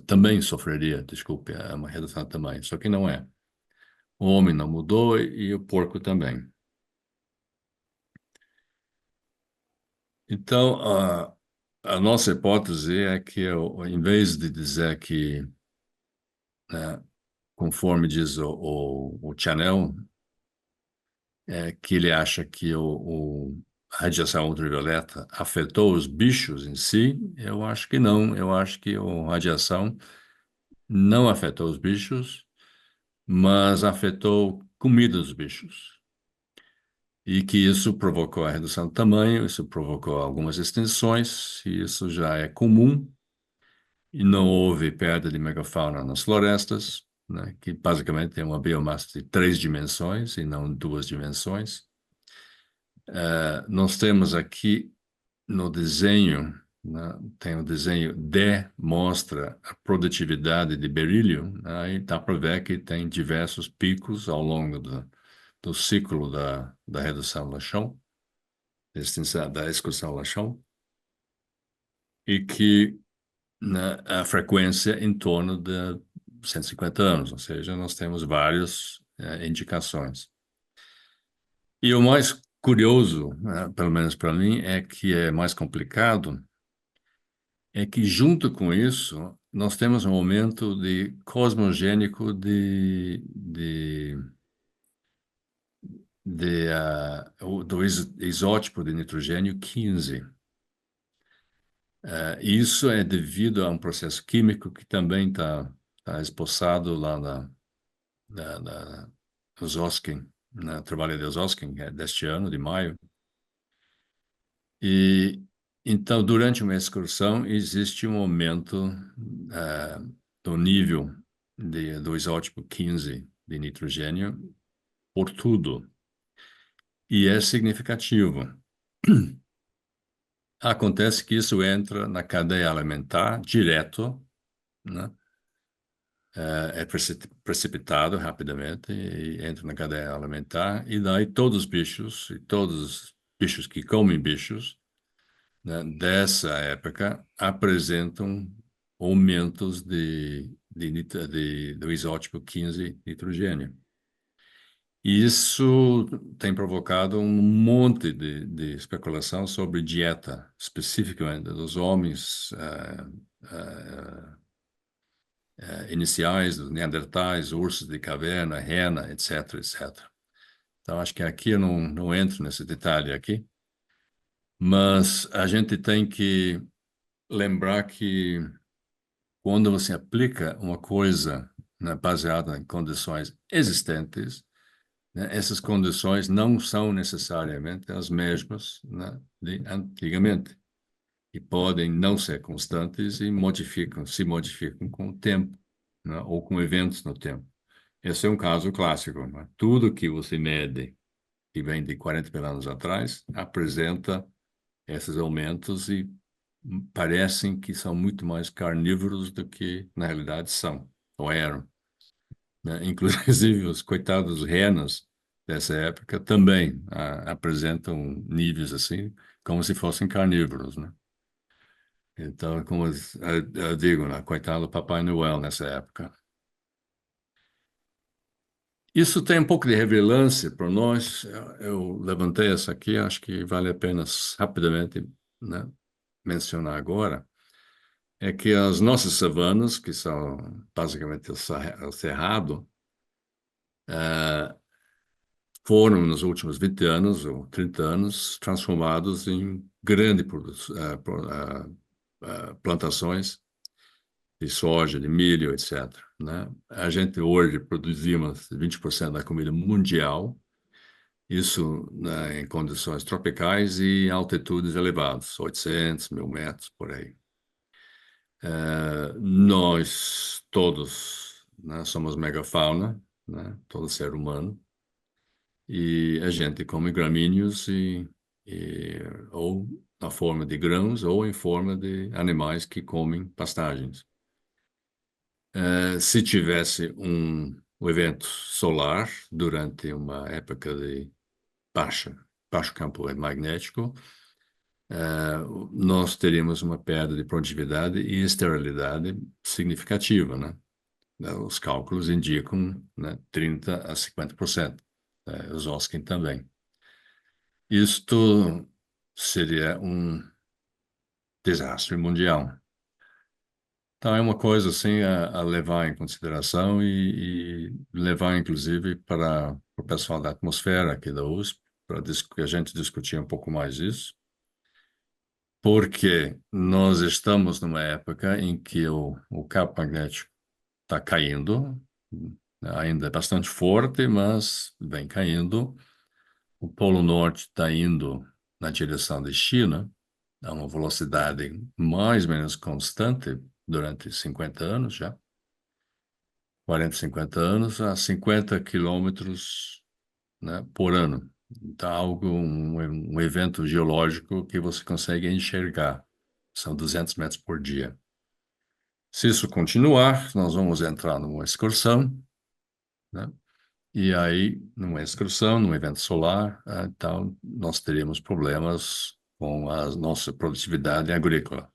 Também sofreria, desculpe, uma redução de tamanho, só que não é. O homem não mudou e o porco também. Então, a nossa hipótese é que, em vez de dizer que, né, conforme diz o Chanel, que ele acha que a radiação ultravioleta afetou os bichos em si, eu acho que não. Eu acho que a radiação não afetou os bichos, mas afetou comida dos bichos. E que isso provocou a redução do tamanho, isso provocou algumas extinções, e isso já é comum, e não houve perda de megafauna nas florestas, né, que basicamente tem uma biomassa de 3 dimensões e não 2 dimensões. Nós temos aqui no desenho, né, tem o desenho D, mostra a produtividade de berílio, né, aí dá para ver que tem diversos picos ao longo do ciclo da redução do chão, da excursão ao chão, e que, né, a frequência em torno de 150 anos, ou seja, nós temos várias indicações. E o mais curioso, né, pelo menos para mim, é que é mais complicado, é que junto com isso nós temos um aumento de cosmogênico do isótipo de nitrogênio 15. Isso é devido a um processo químico que também está esboçado lá no Zoskin, na trabalho de Zoskin, deste ano, de maio. E então, durante uma excursão, existe um aumento do nível do isótipo 15 de nitrogênio por tudo. E é significativo. Acontece que isso entra na cadeia alimentar direto, né? É precipitado rapidamente e entra na cadeia alimentar, e daí todos os bichos que comem bichos, né, dessa época apresentam aumentos do isótipo 15 nitrogênio. Isso tem provocado um monte de especulação sobre dieta, especificamente dos homens iniciais, dos neandertais, ursos de caverna, rena, etc., etc. Então, acho que aqui eu não entro nesse detalhe aqui, mas a gente tem que lembrar que quando você aplica uma coisa, né, baseada em condições existentes, né? Essas condições não são necessariamente as mesmas, né, de antigamente e podem não ser constantes e se modificam com o tempo, né, ou com eventos no tempo. Esse é um caso clássico, né? Tudo que você mede que vem de 40 mil anos atrás apresenta esses aumentos e parecem que são muito mais carnívoros do que na realidade são ou eram, né? Inclusive os coitados renos dessa época também apresentam níveis assim, como se fossem carnívoros, né? Então, como eu digo, né? Coitado do Papai Noel nessa época. Isso tem um pouco de relevância para nós. Eu levantei essa aqui, acho que vale a pena rapidamente, né, mencionar agora. É que as nossas savanas, que são basicamente o cerrado, foram, nos últimos 20 anos ou 30 anos, transformados em grandes plantações de soja, de milho, etc., né? A gente hoje produzimos 20% da comida mundial, isso, né, em condições tropicais e em altitudes elevadas, 800, 1.000 metros, por aí. Nós todos, né, somos megafauna, né, todo ser humano, e a gente come gramíneos ou na forma de grãos ou em forma de animais que comem pastagens. Se tivesse um evento solar durante uma época de baixo campo magnético, nós teríamos uma perda de produtividade e esterilidade significativa, né? Os cálculos indicam, né, 30 a 50%. Os Oskin também. Isto seria um desastre mundial. Então, é uma coisa assim a levar em consideração e levar, inclusive, para o pessoal da atmosfera aqui da USP, para que a gente discutir um pouco mais isso, porque nós estamos numa época em que o campo magnético está caindo, ainda é bastante forte, mas vem caindo. O Polo Norte está indo na direção da China, a uma velocidade mais ou menos constante durante 50 anos já, 40, 50 anos, a 50 quilômetros, né, por ano. Então, um evento geológico que você consegue enxergar. São 200 metros por dia. Se isso continuar, nós vamos entrar numa excursão, né? E aí, numa excursão, num evento solar, então, nós teríamos problemas com a nossa produtividade agrícola.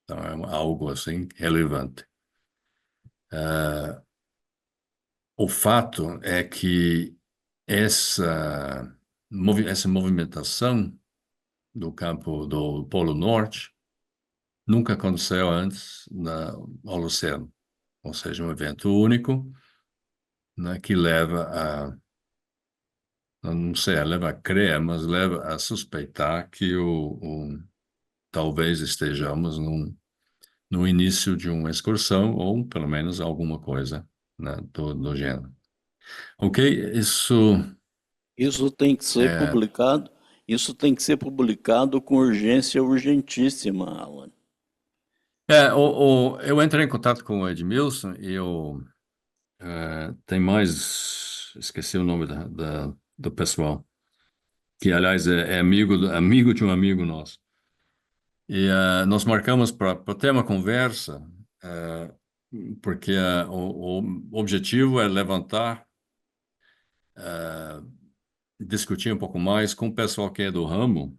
Então, é algo assim relevante. O fato é que essa movimentação do campo do Polo Norte nunca aconteceu antes no Holoceno, ou seja, um evento único, né, que leva não sei, leva a crer, mas leva a suspeitar que talvez estejamos no início de uma excursão, ou pelo menos alguma coisa, né, do gênero. Ok? Isso tem que ser É, publicado, isso tem que ser publicado com urgência urgentíssima, Alan. eu entrei em contato com o Edmilson e tem mais, esqueci o nome do pessoal, que aliás é amigo de um amigo nosso. E nós marcamos para ter uma conversa, eh, porque o objetivo é levantar, discutir um pouco mais com o pessoal que é do ramo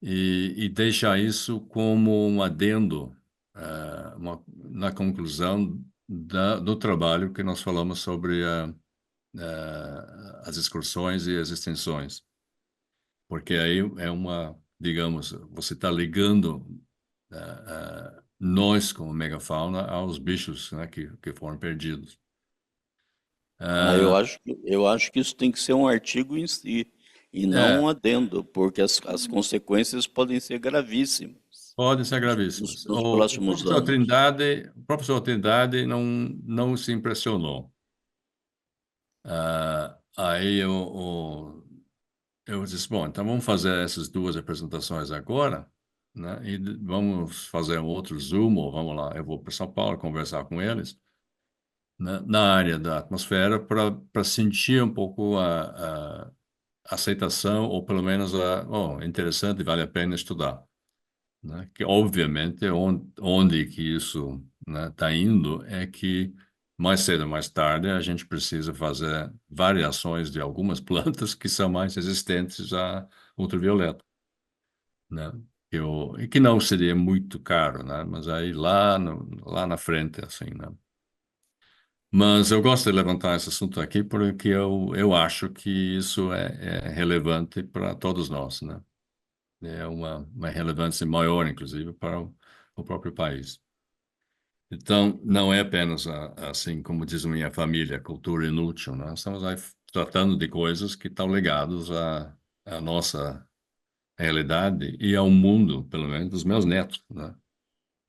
e deixar isso como um adendo, na conclusão do trabalho que nós falamos sobre as excursões e as extensões. Porque aí digamos, você está ligando nós, como megafauna, aos bichos, né, que foram perdidos. Ah, Eu acho que isso tem que ser um artigo em si, e não é, um adendo, porque as consequências podem ser gravíssimas podem ser gravíssimas. nos próximos anos. O professor Trindade não se impressionou. Aí eu disse, bom, então vamos fazer essas duas apresentações agora, né? E vamos fazer um outro Zoom, ou vamos lá, eu vou para São Paulo conversar com eles, né, na área da atmosfera para sentir um pouco a aceitação, ou pelo menos oh, interessante, vale a pena estudar, né? Que obviamente onde que isso, né, está indo é que mais cedo ou mais tarde a gente precisa fazer variações de algumas plantas que são mais resistentes a ultravioleta, né? E que não seria muito caro, né? Mas aí lá, lá na frente, assim, né? Mas eu gosto de levantar esse assunto aqui porque eu acho que isso é relevante para todos nós, né? É uma relevância maior, inclusive, para o próprio país. Então, não é apenas, assim como diz a minha família, cultura inútil, né? Estamos aí tratando de coisas que estão ligadas à nossa realidade e ao mundo, pelo menos, dos meus netos, né?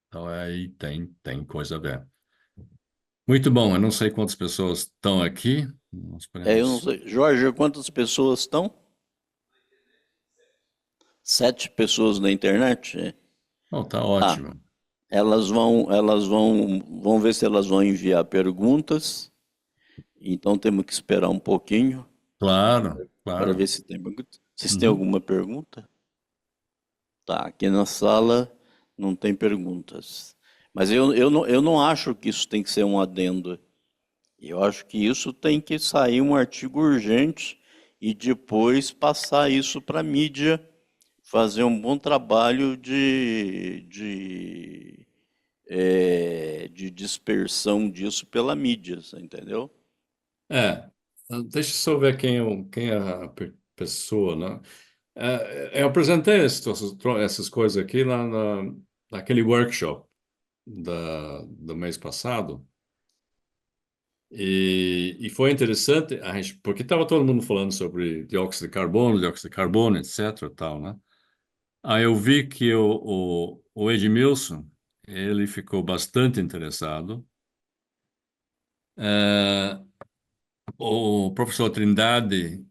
Então, aí tem coisa a ver. Muito bom, eu não sei quantas pessoas estão aqui. Nós Eu não podemos... sei. Jorge, quantas pessoas estão? 7 pessoas na internet? É. Oh, tá Tá. ótimo. Vão ver se elas vão enviar perguntas. Então temos que esperar um pouquinho Claro, para ver claro. se tem pergunta. Vocês têm Uhum. alguma pergunta? Tá, aqui na sala não tem perguntas. Mas eu não acho que isso tem que ser um adendo. Eu acho que isso tem que sair um artigo urgente e depois passar isso para a mídia, fazer um bom trabalho de dispersão disso pela mídia, você entendeu? É, deixa eu só ver quem é a pessoa, né? Eu apresentei essas coisas aqui naquele workshop do mês passado e foi interessante porque estava todo mundo falando sobre dióxido de carbono, etc. Tal, né? Aí eu vi que o Edmilson, ele ficou bastante interessado. Eh, o professor Trindade,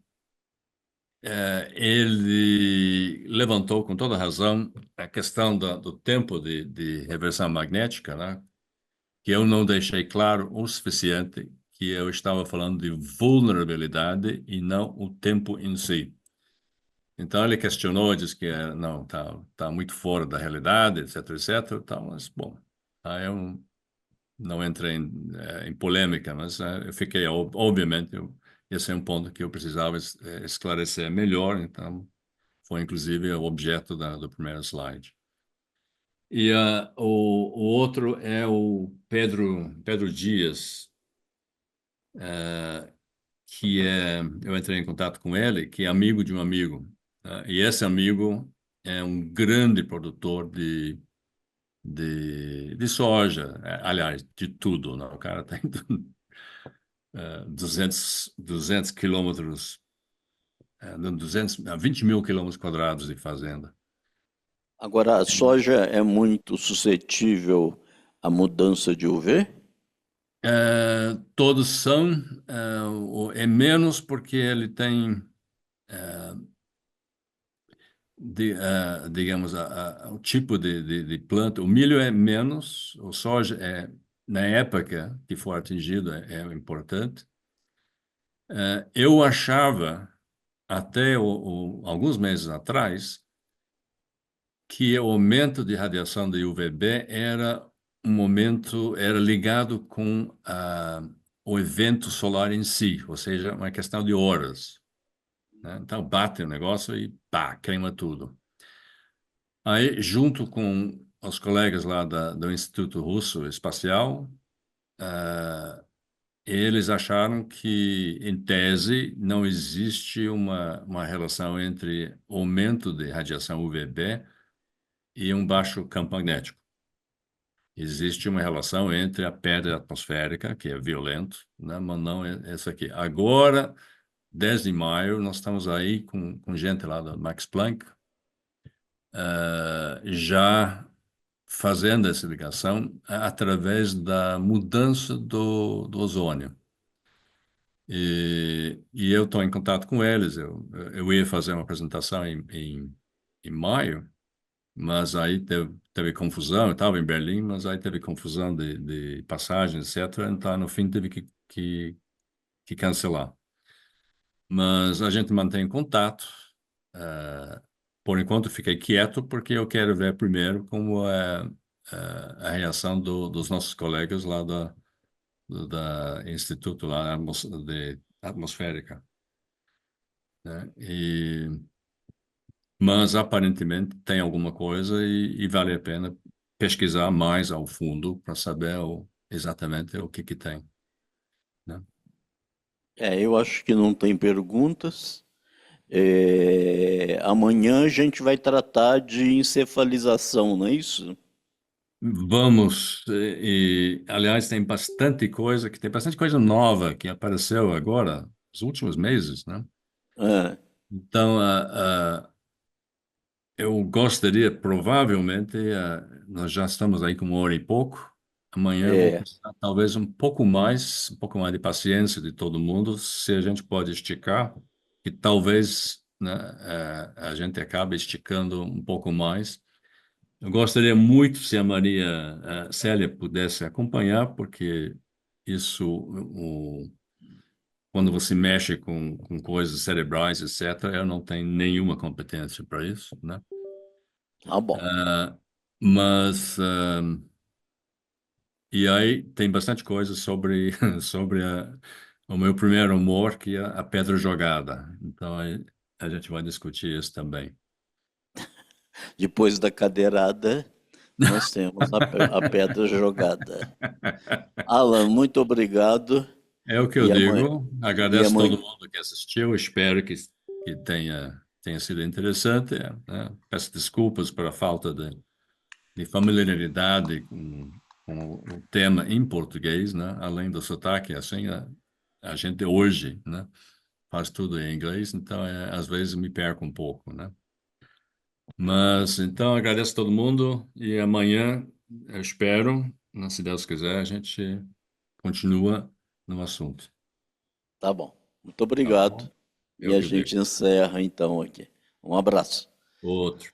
ele levantou com toda razão a questão do tempo de reversão magnética, né? Que eu não deixei claro o suficiente que eu estava falando de vulnerabilidade e não o tempo em si. Então ele questionou, disse que não, tá muito fora da realidade, etc, etc. Então, mas bom, aí eu não entrei em polêmica, mas eu fiquei, obviamente, esse é um ponto que eu precisava esclarecer melhor, então foi inclusive o objeto do primeiro slide. E o outro é o Pedro Dias, eu entrei em contato com ele, que é amigo de um amigo, né? E esse amigo é um grande produtor de soja, aliás, de tudo, né? O cara tem 200 quilômetros, 20 mil quilômetros quadrados de fazenda. Agora, a soja é muito suscetível à mudança de UV? Todos são, é menos porque ele tem, digamos, o tipo de planta. O milho é menos, o soja na época que for atingido, é importante. Eu achava, até alguns meses atrás, que o aumento de radiação de UVB era ligado com o evento solar em si, ou seja, uma questão de horas, né? Então bate o negócio e pá, queima tudo. Aí, junto com os colegas lá do Instituto Russo Espacial, eles acharam que, em tese, não existe uma relação entre aumento de radiação UVB e um baixo campo magnético. Existe uma relação entre a pedra atmosférica, que é violento, né, mas não essa aqui. Agora, 10 de maio, nós estamos aí com gente lá do Max Planck, já fazendo essa ligação através da mudança do ozônio. E eu estou em contato com eles. Eu ia fazer uma apresentação em maio, mas aí teve confusão. Eu estava em Berlim, mas aí teve confusão de passagens, etc. Então, no fim, teve que cancelar. Mas a gente mantém contato. Eh, por enquanto, fiquei quieto porque eu quero ver primeiro como é a reação dos nossos colegas lá da Instituto lá de Atmosférica, né? Mas aparentemente tem alguma coisa e vale a pena pesquisar mais ao fundo para saber exatamente o que tem, né? Eu acho que não tem perguntas. Amanhã a gente vai tratar de encefalização, não é isso? Vamos, aliás, tem bastante coisa nova que apareceu agora, nos últimos meses, né? Ah, Então, eu gostaria, provavelmente, nós já estamos aí com 1 hora e pouco. Amanhã eu vou é, precisar talvez um pouco mais de paciência de todo mundo, se a gente pode esticar, e talvez, né, a gente acabe esticando um pouco mais. Eu gostaria muito se a Maria Célia pudesse acompanhar, porque isso, quando você mexe com coisas cerebrais, etc., eu não tenho nenhuma competência para isso, né? tá bom. Ah, mas e aí tem bastante coisa sobre sobre o meu primeiro amor, que é a pedra jogada. Então aí a gente vai discutir isso também. Depois da cadeirada, nós temos a pedra jogada. Alan, muito obrigado. É o que eu E amanhã, digo. e Agradeço a todo amanhã, mundo que assistiu. Espero que tenha sido interessante, né? Peço desculpas pela falta de familiaridade com o tema em português, né? Além do sotaque, assim, a gente hoje, né? Faz tudo em inglês, então às vezes me perco um pouco, né? Mas então agradeço a todo mundo e amanhã eu espero, né, se Deus quiser, a gente continua no assunto, tá bom. Muito tá obrigado. bom? É E o a que eu digo. gente encerra então aqui. Um abraço. Outro.